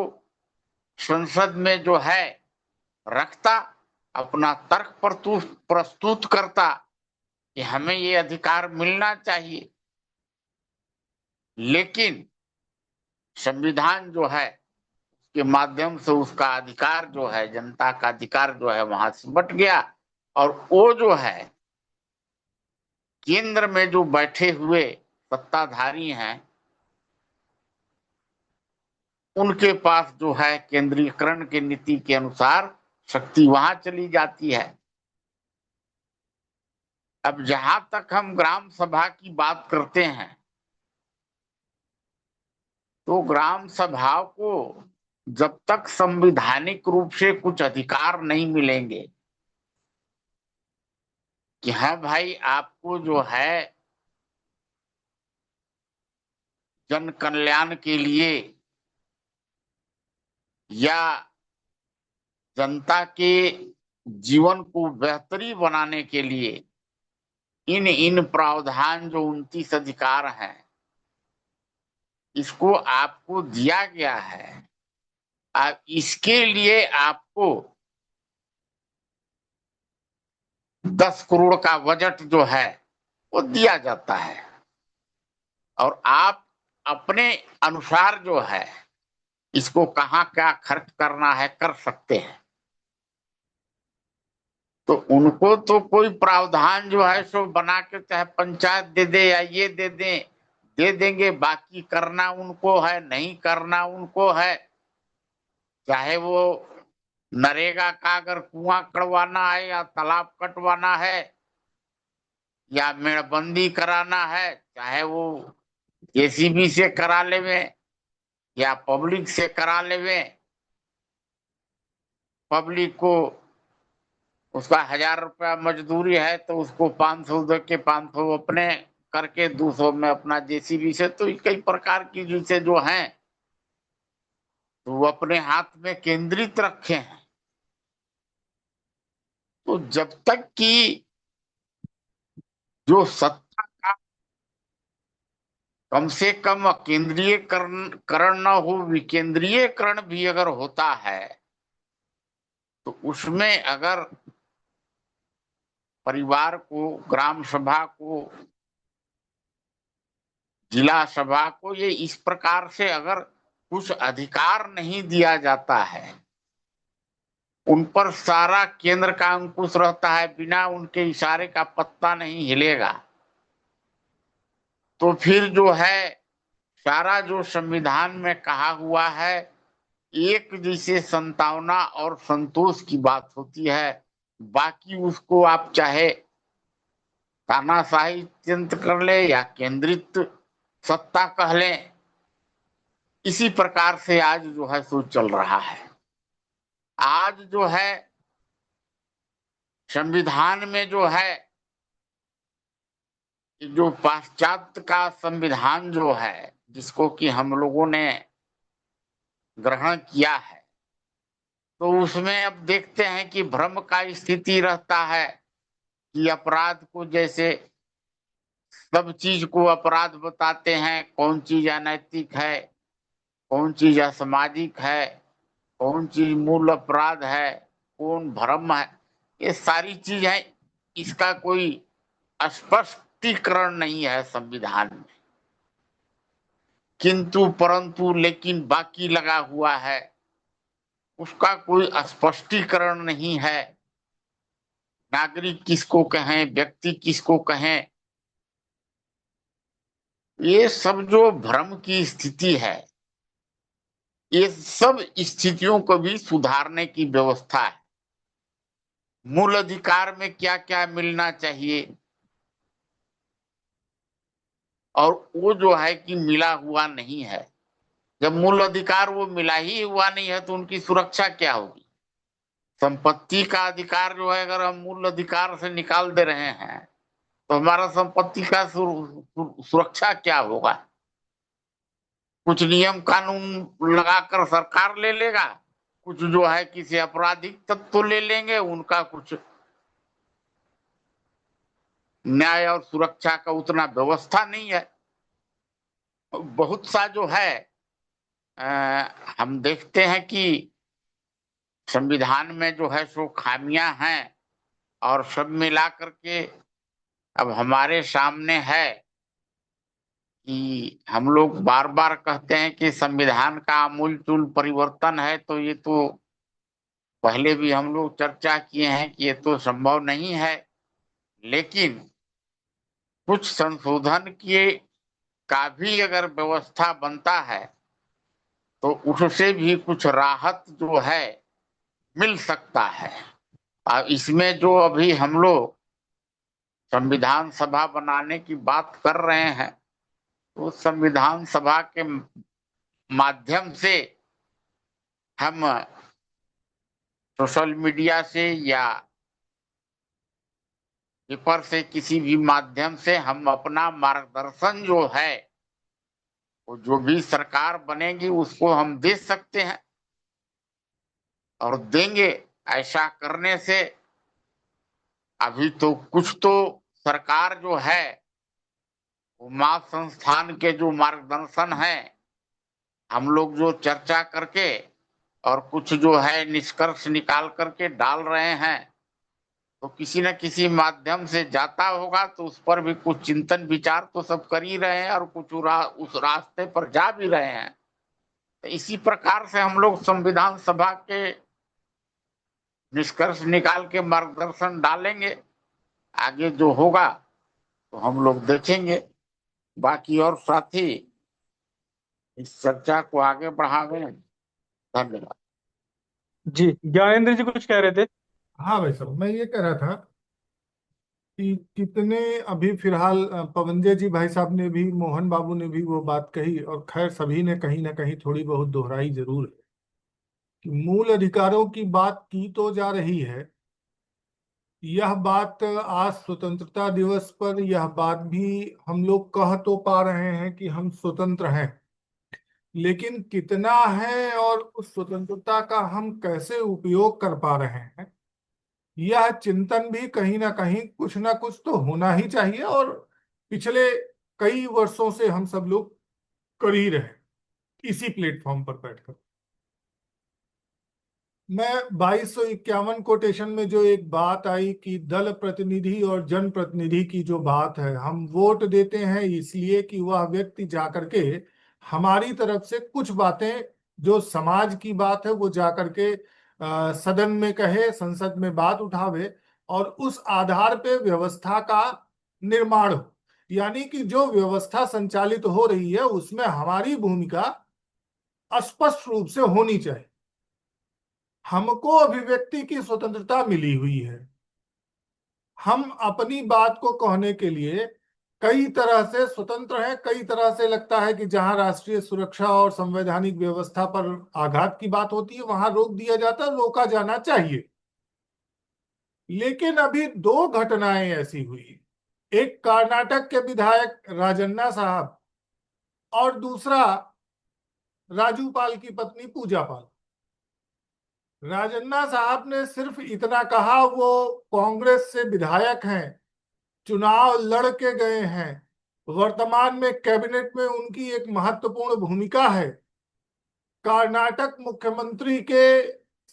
संसद में जो है रखता, अपना तर्क प्रस्तुत करता कि हमें ये अधिकार मिलना चाहिए। लेकिन संविधान जो है के माध्यम से उसका अधिकार जो है, जनता का अधिकार जो है, वहां से बट गया। और वो जो है केंद्र में जो बैठे हुए सत्ताधारी हैं, उनके पास जो है केंद्रीकरण की नीति के अनुसार शक्ति वहां चली जाती है। अब जहां तक हम ग्राम सभा की बात करते हैं, तो ग्राम सभा को जब तक संवैधानिक रूप से कुछ अधिकार नहीं मिलेंगे कि हाँ भाई आपको जो है जन कल्याण के लिए या जनता के जीवन को बेहतरी बनाने के लिए इन इन प्रावधान जो 29 अधिकार हैं, इसको आपको दिया गया है। अब इसके लिए आपको 10 करोड़ का बजट जो है वो दिया जाता है, और आप अपने अनुसार जो है इसको कहाँ क्या खर्च करना है कर सकते हैं। तो उनको तो कोई प्रावधान जो है सो बना के चाहे पंचायत दे दे या ये दे देंगे, बाकी करना उनको है, नहीं करना उनको है। चाहे वो नरेगा का अगर कुआं कटवाना है या तालाब कटवाना है या मेड़बंदी कराना है, चाहे वो जेसीबी से करा ले में या पब्लिक से करा लेवे, पब्लिक को उसका 1000 रुपया मजदूरी है तो उसको 500 दे के 500 अपने करके 200 में अपना जेसीबी से, तो कई प्रकार की चीजें जो हैं तो वो अपने हाथ में केंद्रित रखे हैं। तो जब तक कि जो सत्ता का कम से कम केंद्रीयकरण न हो, विकेंद्रीयकरण भी अगर होता है तो उसमें अगर परिवार को, ग्राम सभा को, जिला सभा को ये इस प्रकार से अगर कुछ अधिकार नहीं दिया जाता है, उन पर सारा केंद्र का अंकुश रहता है, बिना उनके इशारे का पत्ता नहीं हिलेगा, तो फिर जो है सारा जो संविधान में कहा हुआ है एक जैसे संतावना और संतोष की बात होती है। बाकी उसको आप चाहे तानाशाही तंत्र कर ले या केंद्रित सत्ता कह ले, इसी प्रकार से आज जो है सो चल रहा है। आज जो है संविधान में जो है, जो पाश्चात्य का संविधान जो है जिसको कि हम लोगों ने ग्रहण किया है, तो उसमें अब देखते हैं कि भ्रम का स्थिति रहता है कि अपराध को जैसे सब चीज को अपराध बताते हैं, कौन चीज अनैतिक है, कौन चीज असामाजिक है, कौन चीज मूल अपराध है, कौन भ्रम है, ये सारी चीज है। इसका कोई स्पष्टीकरण नहीं है संविधान में, किंतु परंतु लेकिन बाकी लगा हुआ है, उसका कोई स्पष्टीकरण नहीं है। नागरिक किसको कहें, व्यक्ति किसको कहें, ये सब जो भ्रम की स्थिति है, ये सब स्थितियों को भी सुधारने की व्यवस्था है। मूल अधिकार में क्या क्या मिलना चाहिए और वो जो है कि मिला हुआ नहीं है। जब मूल अधिकार वो मिला ही हुआ नहीं है तो उनकी सुरक्षा क्या होगी। संपत्ति का अधिकार जो है अगर हम मूल अधिकार से निकाल दे रहे हैं तो हमारा संपत्ति का सुरक्षा क्या होगा। कुछ नियम कानून लगाकर सरकार ले लेगा, कुछ जो है किसी आपराधिक तत्व ले लेंगे, उनका कुछ न्याय और सुरक्षा का उतना व्यवस्था नहीं है। बहुत सा जो है हम देखते हैं कि संविधान में जो है सो खामियां हैं और सब मिला करके अब हमारे सामने है कि हम लोग बार बार कहते हैं कि संविधान का आमूलचूल परिवर्तन है, तो ये तो पहले भी हम लोग चर्चा किए हैं कि ये तो संभव नहीं है, लेकिन कुछ संशोधन किए का भी अगर व्यवस्था बनता है तो उससे भी कुछ राहत जो है मिल सकता है। और इसमें जो अभी हम लोग संविधान सभा बनाने की बात कर रहे हैं, तो संविधान सभा के माध्यम से हम सोशल मीडिया से या पेपर से किसी भी माध्यम से हम अपना मार्गदर्शन जो है वो जो भी सरकार बनेगी उसको हम दे सकते हैं और देंगे। ऐसा करने से अभी तो कुछ तो सरकार जो है वो माँ संस्थान के जो मार्गदर्शन है हम लोग जो चर्चा करके और कुछ जो है निष्कर्ष निकाल करके डाल रहे हैं, तो किसी न किसी माध्यम से जाता होगा, तो उस पर भी कुछ चिंतन विचार तो सब कर ही रहे हैं और कुछ उस रास्ते पर जा भी रहे हैं। तो इसी प्रकार से हम लोग संविधान सभा के निष्कर्ष निकाल के मार्गदर्शन डालेंगे, आगे जो होगा तो हम लोग देखेंगे। बाकी और साथी इस चर्चा को आगे बढ़ावे। धन्यवाद। जी ज्ञानेंद्र जी कुछ कह रहे थे। हाँ भाई साहब, मैं ये कह रहा था कि कितने अभी फिलहाल पवनजय जी भाई साहब ने भी, मोहन बाबू ने भी वो बात कही, और खैर सभी ने कहीं ना कहीं थोड़ी बहुत दोहराई जरूर है कि मूल अधिकारों की बात की तो जा रही है। यह बात आज स्वतंत्रता दिवस पर यह बात भी हम लोग कह तो पा रहे हैं कि हम स्वतंत्र हैं, लेकिन कितना है और उस स्वतंत्रता का हम कैसे उपयोग कर पा रहे हैं, यह चिंतन भी कहीं ना कुछ तो होना ही चाहिए। और पिछले कई वर्षों से हम सब लोग कर ही रहे इसी प्लेटफॉर्म पर बैठकर। मैं 2251 कोटेशन में जो एक बात आई कि दल प्रतिनिधि और जन प्रतिनिधि की जो बात है, हम वोट देते हैं इसलिए कि वह व्यक्ति जाकर के हमारी तरफ से कुछ बातें जो समाज की बात है वो जाकर के सदन में कहे, संसद में बात उठावे, और उस आधार पे व्यवस्था का निर्माण हो। यानी कि जो व्यवस्था संचालित हो रही है उसमें हमारी भूमिका स्पष्ट रूप से होनी चाहिए। हमको अभिव्यक्ति की स्वतंत्रता मिली हुई है, हम अपनी बात को कहने के लिए कई तरह से स्वतंत्र हैं। कई तरह से लगता है कि जहां राष्ट्रीय सुरक्षा और संवैधानिक व्यवस्था पर आघात की बात होती है वहां रोक दिया जाता है, रोका जाना चाहिए। लेकिन अभी दो घटनाएं ऐसी हुई, एक कर्नाटक के विधायक राजन्ना साहब और दूसरा राजू पाल की पत्नी पूजा पाल। राजन्ना साहब ने सिर्फ इतना कहा, वो कांग्रेस से विधायक हैं, चुनाव लड़ के गए हैं, वर्तमान में कैबिनेट में उनकी एक महत्वपूर्ण भूमिका है, कर्नाटक मुख्यमंत्री के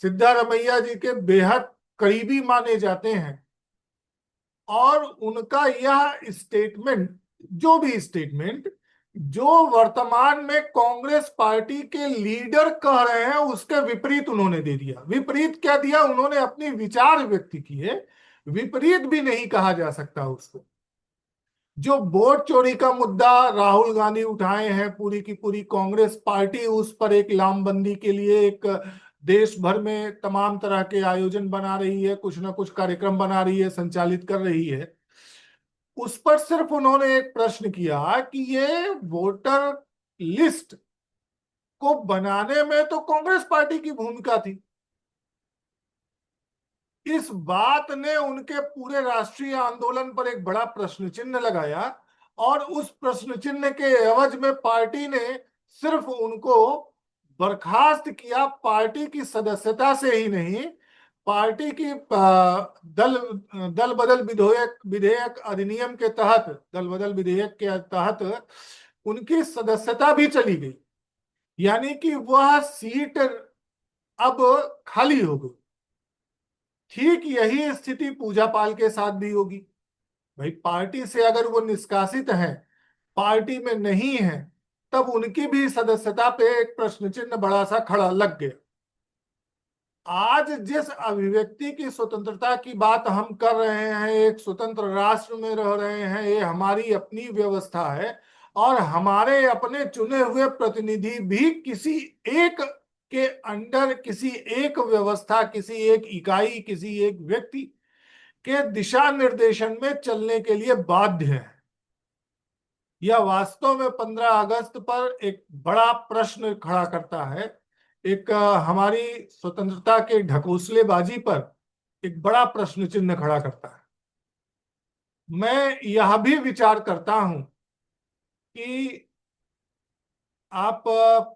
सिद्धारमैया जी के बेहद करीबी माने जाते हैं, और उनका यह स्टेटमेंट, जो भी स्टेटमेंट जो वर्तमान में कांग्रेस पार्टी के लीडर कह रहे हैं उसके विपरीत उन्होंने दे दिया। विपरीत क्या दिया, उन्होंने अपने विचार व्यक्त किए, विपरीत भी नहीं कहा जा सकता उसको। जो वोट चोरी का मुद्दा राहुल गांधी उठाए हैं, पूरी की पूरी कांग्रेस पार्टी उस पर एक लामबंदी के लिए एक देश भर में तमाम तरह के आयोजन बना रही है, कुछ ना कुछ कार्यक्रम बना रही है, संचालित कर रही है। उस पर सिर्फ उन्होंने एक प्रश्न किया कि ये वोटर लिस्ट को बनाने में तो कांग्रेस पार्टी की भूमिका थी। इस बात ने उनके पूरे राष्ट्रीय आंदोलन पर एक बड़ा प्रश्न चिन्ह लगाया, और उस प्रश्न चिन्ह के एवज में पार्टी ने सिर्फ उनको बर्खास्त किया। पार्टी की सदस्यता से ही नहीं, पार्टी की दल बदल विधेयक अधिनियम के तहत, दल बदल विधेयक के तहत उनकी सदस्यता भी चली गई। यानी कि वह सीट अब खाली हो गई। ठीक यही स्थिति पूजा पाल के साथ भी होगी। भाई पार्टी से अगर वो निष्कासित है, पार्टी में नहीं है, तब उनकी भी सदस्यता पे एक प्रश्न चिन्ह बड़ा सा खड़ा लग गया। आज जिस अभिव्यक्ति की स्वतंत्रता की बात हम कर रहे हैं, एक स्वतंत्र राष्ट्र में रह रहे हैं, ये हमारी अपनी व्यवस्था है, और हमारे अपने चुने हुए प्रतिनिधि भी किसी एक के अंडर, किसी एक व्यवस्था, किसी एक इकाई, किसी एक व्यक्ति के दिशा निर्देशन में चलने के लिए बाध्य है। यह वास्तव में 15 अगस्त पर एक बड़ा प्रश्न खड़ा करता है, एक हमारी स्वतंत्रता के ढकोसलेबाजी पर एक बड़ा प्रश्न चिन्ह खड़ा करता है। मैं यह भी विचार करता हूं कि आप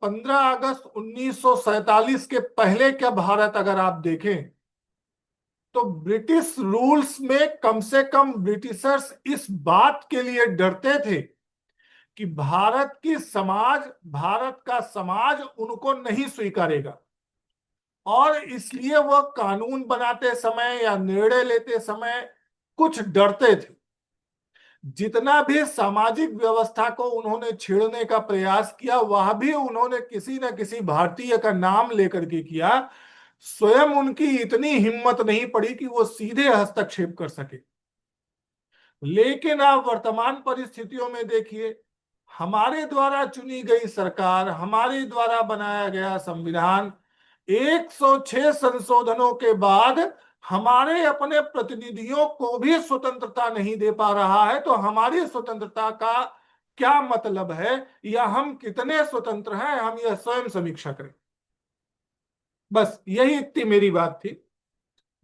15 अगस्त 1947 के पहले का भारत अगर आप देखें तो ब्रिटिश रूल्स में कम से कम ब्रिटिशर्स इस बात के लिए डरते थे कि भारत का समाज उनको नहीं स्वीकारेगा, और इसलिए वह कानून बनाते समय या निर्णय लेते समय कुछ डरते थे। जितना भी सामाजिक व्यवस्था को उन्होंने छेड़ने का प्रयास किया, वह भी उन्होंने किसी न किसी भारतीय का नाम लेकर के किया। स्वयं उनकी इतनी हिम्मत नहीं पड़ी कि वो सीधे हस्तक्षेप कर सके। लेकिन आप वर्तमान परिस्थितियों में देखिए, हमारे द्वारा चुनी गई सरकार, हमारे द्वारा बनाया गया संविधान 106 संशोधनों के बाद हमारे अपने प्रतिनिधियों को भी स्वतंत्रता नहीं दे पा रहा है, तो हमारी स्वतंत्रता का क्या मतलब है, या हम कितने स्वतंत्र हैं, हम यह स्वयं समीक्षा करें। बस यही इतनी मेरी बात थी।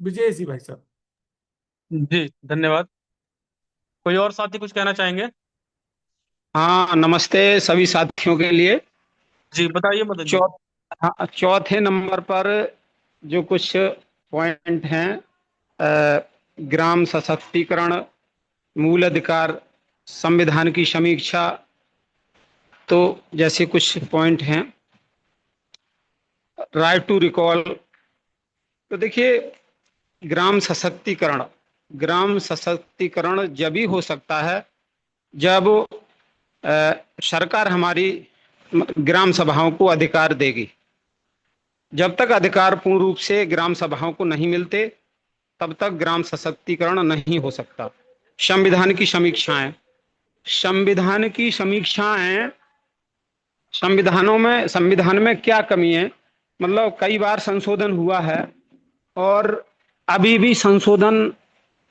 विजय जी भाई साहब। जी धन्यवाद। कोई और साथी कुछ कहना चाहेंगे? हाँ, नमस्ते सभी साथियों के लिए। जी बताइए मदन जी। चौ हाँ, चौथे नंबर पर जो कुछ पॉइंट हैं, ग्राम सशक्तिकरण, मूल अधिकार, संविधान की समीक्षा, तो जैसे कुछ पॉइंट हैं, राइट टू रिकॉल। तो देखिए, ग्राम सशक्तिकरण ग्राम सशक्तिकरण जब ही हो सकता है जब सरकार हमारी ग्राम सभाओं को अधिकार देगी। जब तक अधिकार पूर्ण रूप से ग्राम सभाओं को नहीं मिलते, तब तक ग्राम सशक्तिकरण नहीं हो सकता। संविधान की समीक्षाएं, संविधान में क्या कमी है, मतलब कई बार संशोधन हुआ है और अभी भी संशोधन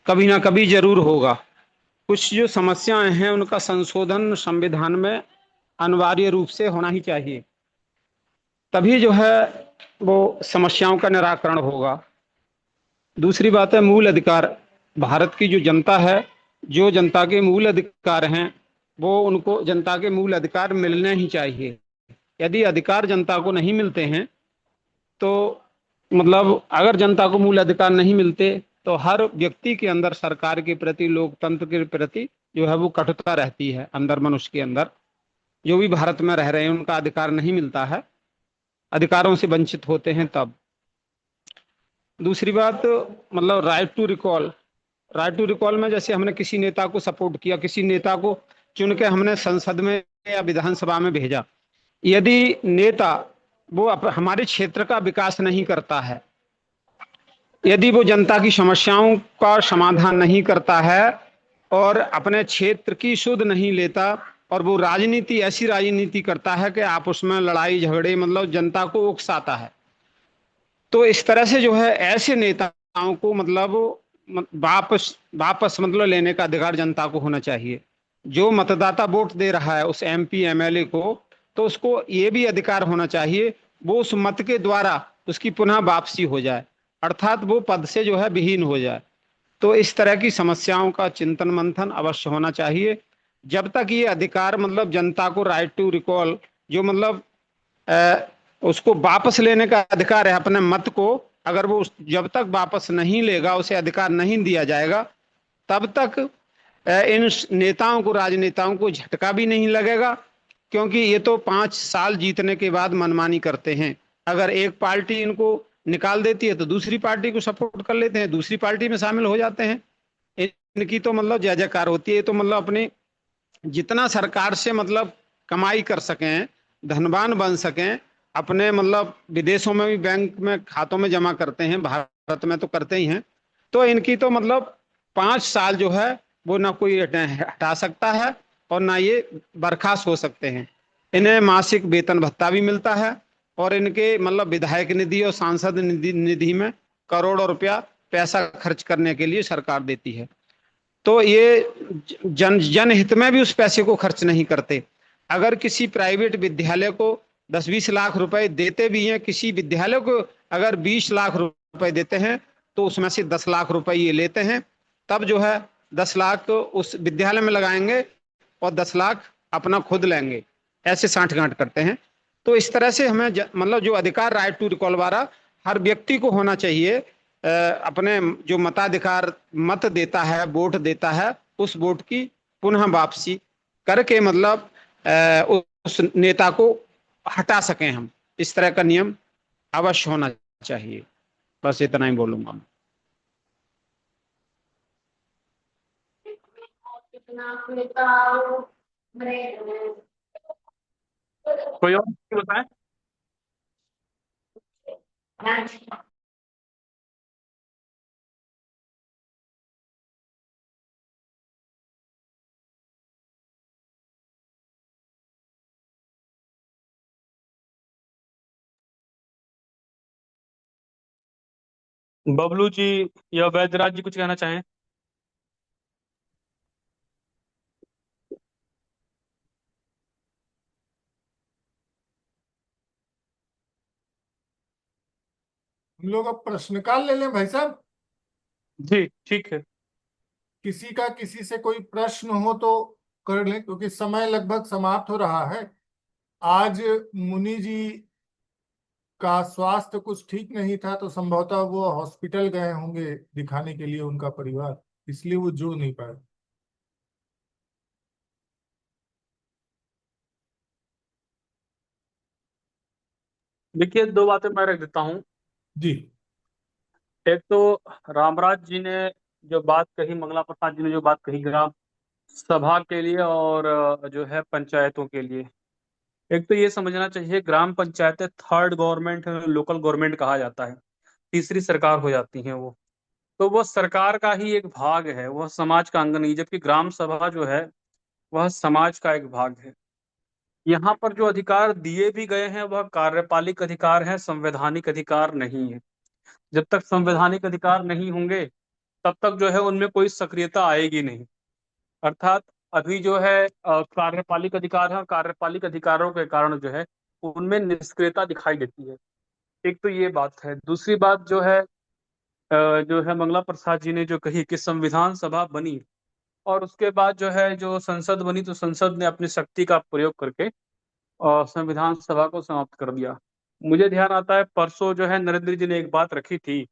कभी ना कभी जरूर होगा। कुछ जो समस्याएं हैं उनका संशोधन संविधान में अनिवार्य रूप से होना ही चाहिए, तभी जो है वो समस्याओं का निराकरण होगा। दूसरी बात है मूल अधिकार। भारत की जो जनता है, जो जनता के मूल अधिकार हैं, वो उनको जनता के मूल अधिकार मिलने ही चाहिए। यदि अधिकार जनता को नहीं मिलते हैं, तो मतलब अगर जनता को मूल अधिकार नहीं मिलते, तो हर व्यक्ति के अंदर सरकार के प्रति, लोकतंत्र के प्रति जो है वो कटुता रहती है अंदर, मनुष्य के अंदर। जो भी भारत में रह रहे हैं उनका अधिकार नहीं मिलता है, अधिकारों से वंचित होते हैं तब। दूसरी बात, मतलब राइट टू रिकॉल में जैसे हमने किसी नेता को सपोर्ट किया, किसी नेता को चुन के हमने संसद में या विधानसभा में भेजा, यदि नेता वो हमारे क्षेत्र का विकास नहीं करता है, यदि वो जनता की समस्याओं का समाधान नहीं करता है और अपने क्षेत्र की सुध नहीं लेता, और वो राजनीति ऐसी राजनीति करता है कि आप उसमें लड़ाई झगड़े, मतलब जनता को उकसाता है, तो इस तरह से जो है ऐसे नेताओं को मतलब वापस मतलब लेने का अधिकार जनता को होना चाहिए। जो मतदाता वोट दे रहा है उस एमपी एमएलए को, तो उसको ये भी अधिकार होना चाहिए वो उस मत के द्वारा उसकी पुनः वापसी हो जाए, अर्थात वो पद से जो है विहीन हो जाए। तो इस तरह की समस्याओं का चिंतन मंथन अवश्य होना चाहिए। जब तक ये अधिकार, मतलब जनता को राइट टू रिकॉल, जो मतलब उसको वापस लेने का अधिकार है अपने मत को, अगर वो जब तक वापस नहीं लेगा, उसे अधिकार नहीं दिया जाएगा, तब तक इन नेताओं को, राजनेताओं को झटका भी नहीं लगेगा, क्योंकि ये तो 5 साल जीतने के बाद मनमानी करते हैं। अगर एक पार्टी इनको निकाल देती है तो दूसरी पार्टी को सपोर्ट कर लेते हैं, दूसरी पार्टी में शामिल हो जाते हैं। इनकी तो मतलब जय जयकार होती है। तो मतलब अपने जितना सरकार से मतलब कमाई कर सकें, धनवान बन सकें, अपने मतलब विदेशों में भी बैंक में खातों में जमा करते हैं, भारत में तो करते ही हैं। तो इनकी तो मतलब 5 साल जो है वो ना कोई हटा सकता है और ना ये बर्खास्त हो सकते हैं। इन्हें मासिक वेतन भत्ता भी मिलता है और इनके मतलब विधायक निधि और सांसद निधि में करोड़ों रुपया पैसा खर्च करने के लिए सरकार देती है। तो ये जनहित में भी उस पैसे को खर्च नहीं करते। अगर किसी प्राइवेट विद्यालय को 10-20 लाख रुपए देते भी हैं, किसी विद्यालय को अगर 20 लाख रुपए देते हैं, तो उसमें से 10 लाख रुपए ये लेते हैं, तब जो है 10 लाख उस विद्यालय में लगाएंगे और 10 लाख अपना खुद लेंगे, ऐसे साठगांठ करते हैं। तो इस तरह से हमें मतलब जो अधिकार राइट टू रिकॉल वाला हर व्यक्ति को होना चाहिए। अपने जो मताधिकार, मत देता है, वोट देता है, उस वोट की पुनः वापसी करके मतलब उस नेता को हटा सकें हम, इस तरह का नियम अवश्य होना चाहिए। बस इतना ही बोलूंगा। कोई और बताएं? बबलू जी या वैद्यराज जी कुछ कहना चाहें? हम लोग अब प्रश्नकाल ले लें भाई साहब। जी ठीक है। किसी का किसी से कोई प्रश्न हो तो कर लें, क्योंकि समय लगभग समाप्त हो रहा है। आज मुनि जी का स्वास्थ्य कुछ ठीक नहीं था, तो संभवतः वो हॉस्पिटल गए होंगे दिखाने के लिए उनका परिवार, इसलिए वो जुड़ नहीं पाए। देखिए, दो बातें मैं रख देता हूँ। जी। एक तो रामराज जी ने जो बात कही, मंगला प्रसाद जी ने जो बात कही ग्राम सभा के लिए और जो है पंचायतों के लिए। एक तो ये समझना चाहिए, ग्राम पंचायतें थर्ड गवर्नमेंट, लोकल गवर्नमेंट कहा जाता है, तीसरी सरकार हो जाती है वो। तो वो सरकार का ही एक भाग है, वह समाज का अंग नहीं, जबकि ग्राम सभा जो है वह समाज का एक भाग है। यहाँ पर जो अधिकार दिए भी गए हैं वह कार्यपालिक अधिकार है, संवैधानिक अधिकार नहीं है। जब तक संवैधानिक अधिकार नहीं होंगे तब तक जो है उनमें कोई सक्रियता आएगी नहीं। अर्थात अभी जो है कार्यपालिक अधिकार है, और कार्यपालिक अधिकारों के कारण जो है उनमें निष्क्रियता दिखाई देती है। एक तो ये बात है। दूसरी बात जो है मंगला प्रसाद जी ने जो कही कि संविधान सभा बनी और उसके बाद जो है जो संसद बनी, तो संसद ने अपनी शक्ति का प्रयोग करके और संविधान सभा को समाप्त कर दिया। मुझे ध्यान आता है परसों जो है नरेंद्र जी ने एक बात रखी थी,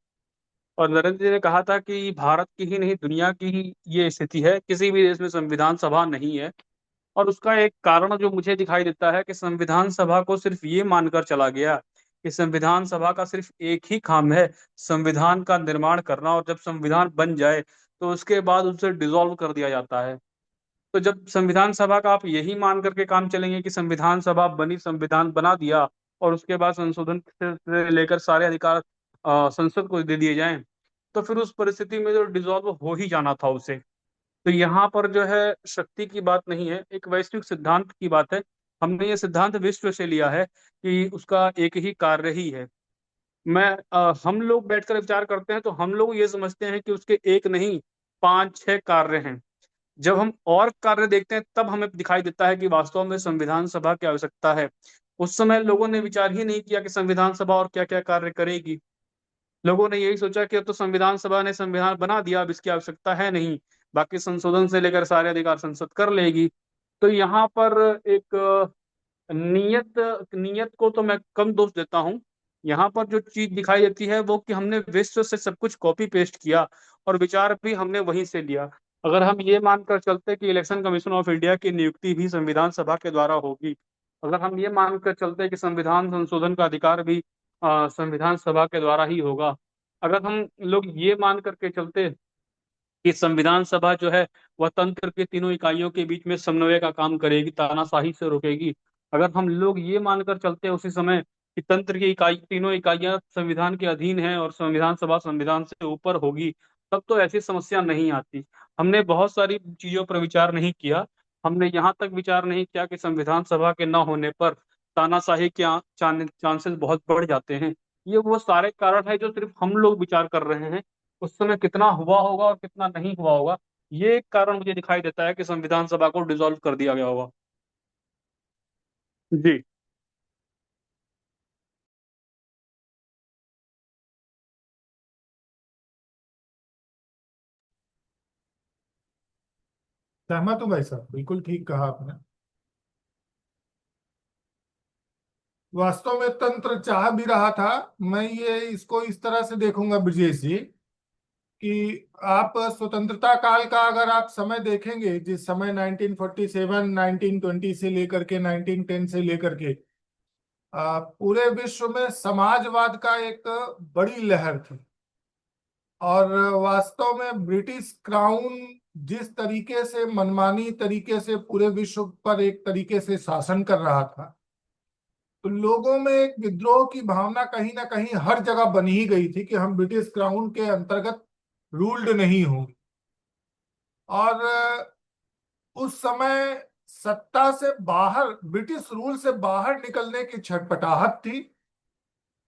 और नरेंद्र जी ने कहा था कि भारत की ही नहीं दुनिया की ही ये स्थिति है, किसी भी देश में संविधान सभा नहीं है। और उसका एक कारण जो मुझे दिखाई देता है कि संविधान सभा को सिर्फ ये मानकर चला गया कि संविधान सभा का सिर्फ एक ही काम है, संविधान का निर्माण करना, और जब संविधान बन जाए तो उसके बाद उसे डिसॉल्व कर दिया जाता है। तो जब संविधान सभा का आप यही मान करके काम चलेंगे कि संविधान सभा बनी, संविधान बना दिया और उसके बाद संशोधन से लेकर सारे अधिकार संसद को दे दिए जाएं, तो फिर उस परिस्थिति में जो डिसॉल्व हो ही जाना था उसे। तो यहाँ पर जो है शक्ति की बात नहीं है, एक वैश्विक सिद्धांत की बात है। हमने ये सिद्धांत विश्व से लिया है कि उसका एक ही कार्य ही है। हम लोग बैठकर विचार करते हैं तो हम लोग ये समझते हैं कि उसके एक नहीं, पांच छह कार्य हैं। जब हम और कार्य देखते हैं तब हमें दिखाई देता है कि वास्तव में संविधान सभा की आवश्यकता है। उस समय लोगों ने विचार ही नहीं किया कि संविधान सभा और क्या क्या कार्य करेगी। लोगों ने यही सोचा कि अब तो संविधान सभा ने संविधान बना दिया, अब इसकी आवश्यकता है नहीं, बाकी संशोधन से लेकर सारे अधिकार संसद कर लेगी। तो यहाँ पर एक नियत नियत को तो मैं कम दोष देता हूँ। यहाँ पर जो चीज दिखाई देती है वो कि हमने विश्व से सब कुछ कॉपी पेस्ट किया और विचार भी हमने वहीं से लिया। अगर हम ये मानकर चलते कि इलेक्शन कमीशन ऑफ इंडिया की नियुक्ति भी संविधान सभा के द्वारा होगी, अगर हम ये मानकर चलते कि संविधान संशोधन का अधिकार भी संविधान सभा के द्वारा ही होगा, अगर हम लोग ये मान करके चलते कि संविधान सभा जो है वह तंत्र के तीनों इकाइयों के बीच में समन्वय का काम करेगी, तानाशाही से रोकेगी, अगर हम लोग ये मानकर चलते हैं उसी समय कि तंत्र की इकाई तीनों इकाइयां संविधान के अधीन हैं और संविधान सभा संविधान से ऊपर होगी, तब तो ऐसी समस्या नहीं आती। हमने बहुत सारी चीजों पर विचार नहीं किया। हमने यहाँ तक विचार नहीं किया कि संविधान सभा के न होने पर तानाशाही के चांसेस बहुत बढ़ जाते हैं। ये वो सारे कारण है जो सिर्फ हम लोग विचार कर रहे हैं। उस समय कितना हुआ होगा और कितना नहीं हुआ होगा, ये एक कारण मुझे दिखाई देता है कि संविधान सभा को डिसॉल्व कर दिया गया होगा। जी। सहमत हूँ भाई साहब, बिल्कुल ठीक कहा आपने। वास्तव में तंत्र चाह भी रहा था। मैं ये इसको इस तरह से देखूंगा ब्रजेश जी, कि आप स्वतंत्रता काल का अगर आप समय देखेंगे, जिस समय 1947 1920 से लेकर के 1910 से लेकर के पूरे विश्व में समाजवाद का एक बड़ी लहर थी। और वास्तव में ब्रिटिश क्राउन जिस तरीके से मनमानी तरीके से पूरे विश्व पर एक तरीके से शासन कर रहा था, तो लोगों में एक विद्रोह की भावना कहीं ना कहीं हर जगह बनी ही गई थी कि हम ब्रिटिश क्राउन के अंतर्गत रूल्ड नहीं होंगे। और उस समय सत्ता से बाहर, ब्रिटिश रूल से बाहर निकलने की छटपटाहट थी।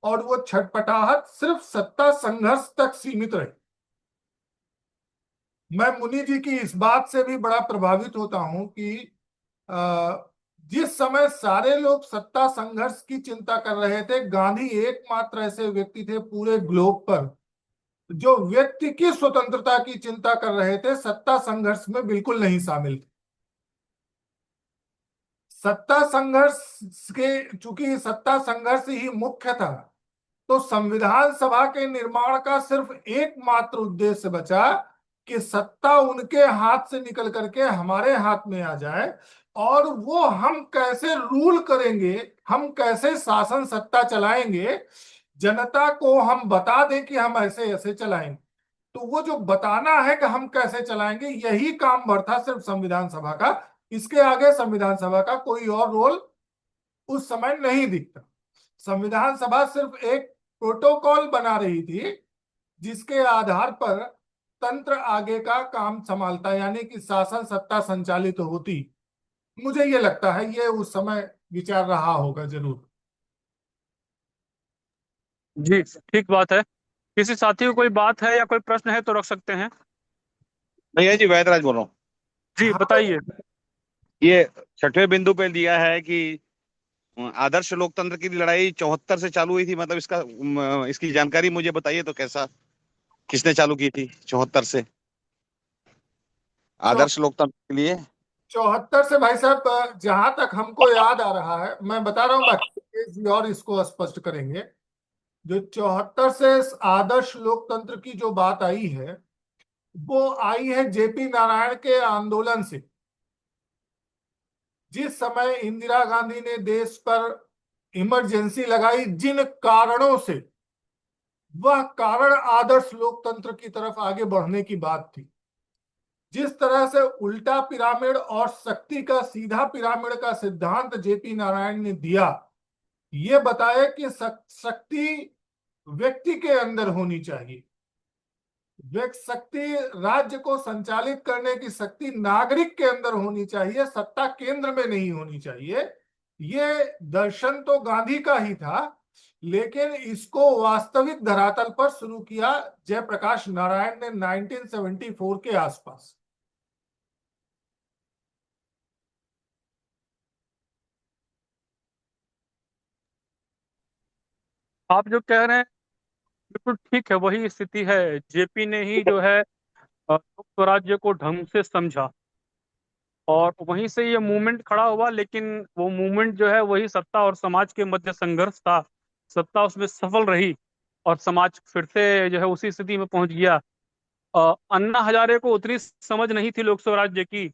और वो छटपटाहट सिर्फ सत्ता संघर्ष तक सीमित रही। मैं मुनि जी की इस बात से भी बड़ा प्रभावित होता हूं कि जिस समय सारे लोग सत्ता संघर्ष की चिंता कर रहे थे, गांधी एकमात्र ऐसे व्यक्ति थे पूरे ग्लोब पर जो व्यक्ति की स्वतंत्रता की चिंता कर रहे थे, सत्ता संघर्ष में बिल्कुल नहीं शामिल थे। सत्ता संघर्ष के, चूंकि सत्ता संघर्ष ही मुख्य था, तो संविधान सभा के निर्माण का सिर्फ एकमात्र उद्देश्य बचा कि सत्ता उनके हाथ से निकल करके हमारे हाथ में आ जाए, और वो हम कैसे रूल करेंगे, हम कैसे शासन सत्ता चलाएंगे, जनता को हम बता दें कि हम ऐसे ऐसे चलाएंगे। तो वो जो बताना है कि हम कैसे चलाएंगे, यही काम भर था सिर्फ संविधान सभा का। इसके आगे संविधान सभा का कोई और रोल उस समय नहीं दिखता। संविधान सभा सिर्फ एक प्रोटोकॉल बना रही थी जिसके आधार पर तंत्र आगे का काम संभालता, यानी कि शासन सत्ता संचालित होती। मुझे ये लगता है ये उस समय विचार रहा होगा जरूर। जी ठीक बात है। किसी साथी को कोई बात है या कोई प्रश्न है तो रख सकते हैं। भैया जी, वैदराज बोल रहा हूँ। जी हाँ, बताइए। ये 6वें बिंदु पे दिया है कि आदर्श लोकतंत्र की लड़ाई 74 से चालू हुई थी, मतलब इसकी जानकारी मुझे बताइए तो कैसा, किसने चालू की थी 74 से आदर्श लोकतंत्र के लिए? 74 से भाई साहब, जहां तक हमको याद आ रहा है, मैं बता रहा हूँ, बाकी और इसको स्पष्ट करेंगे। जो 74 से आदर्श लोकतंत्र की जो बात आई है, वो आई है जेपी नारायण के आंदोलन से। जिस समय इंदिरा गांधी ने देश पर इमरजेंसी लगाई, जिन कारणों से, वह कारण आदर्श लोकतंत्र की तरफ आगे बढ़ने की बात थी। जिस तरह से उल्टा पिरामिड और शक्ति का सीधा पिरामिड का सिद्धांत जेपी नारायण ने दिया, ये बताया कि शक्ति व्यक्ति के अंदर होनी चाहिए, शक्ति राज्य को संचालित करने की शक्ति नागरिक के अंदर होनी चाहिए, सत्ता केंद्र में नहीं होनी चाहिए। ये दर्शन तो गांधी का ही था, लेकिन इसको वास्तविक धरातल पर शुरू किया जयप्रकाश नारायण ने 1974 के आसपास। आप जो कह रहे हैं बिल्कुल ठीक है, वही स्थिति है। जेपी ने ही जो है लोक स्वराज्य को ढंग से समझा और वहीं से ये मूवमेंट खड़ा हुआ। लेकिन वो मूवमेंट जो है वही सत्ता और समाज के मध्य संघर्ष था। सत्ता उसमें सफल रही और समाज फिर से जो है उसी स्थिति में पहुंच गया। अन्ना हजारे को उतनी समझ नहीं थी लोक स्वराज्य की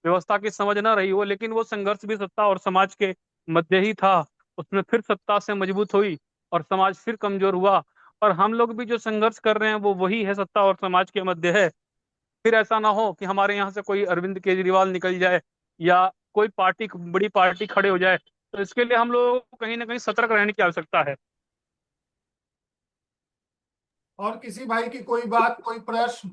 व्यवस्था की, समझ ना रही वो, लेकिन वो संघर्ष भी सत्ता और समाज के मध्य ही था। उसमें फिर सत्ता से मजबूत हुई और समाज फिर कमजोर हुआ। और हम लोग भी जो संघर्ष कर रहे हैं वो वही है, सत्ता और समाज के मध्य है। फिर ऐसा ना हो कि हमारे यहाँ से कोई अरविंद केजरीवाल निकल जाए या कोई पार्टी, बड़ी पार्टी खड़े हो जाए। तो इसके लिए हम लोग को कहीं ना कहीं सतर्क रहने की आवश्यकता है। और किसी भाई की कोई बात, कोई प्रश्न?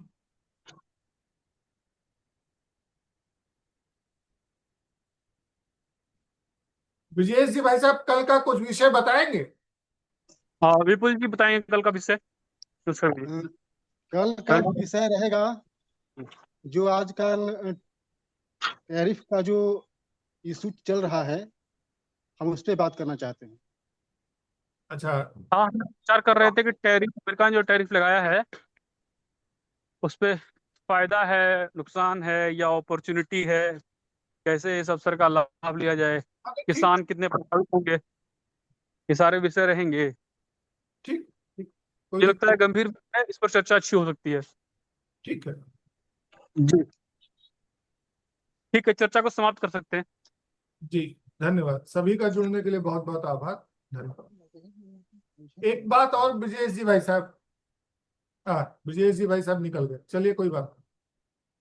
विजय जी भाई साहब कल का कुछ विषय बताएंगे? हाँ विपुल जी बताएंगे कल का विषय। कल का विषय रहेगा जो आजकल टैरिफ का जो इशू चल रहा है, हम उस पर बात करना चाहते हैं। अच्छा, हाँ हम विचार कर रहे थे कि टैरिफ, अमेरिका ने जो टैरिफ लगाया है उस पे फायदा है, नुकसान है या अपॉर्चुनिटी है, कैसे इस अवसर का लाभ लिया जाए, ठीक किसान कितने प्रभावित होंगे, ये सारे विषय रहेंगे। ठीक ठीक, मुझे कोई लगता है गंभीर है, इस पर चर्चा अच्छी हो सकती है। ठीक है जी ठीक है, चर्चा को समाप्त कर सकते हैं। जी। धन्यवाद सभी का, जुड़ने के लिए बहुत बहुत आभार। धन्यवाद। एक बात और विजय जी भाई साहब, हाँ विजय जी भाई साहब निकल गए, चलिए कोई बात नहीं।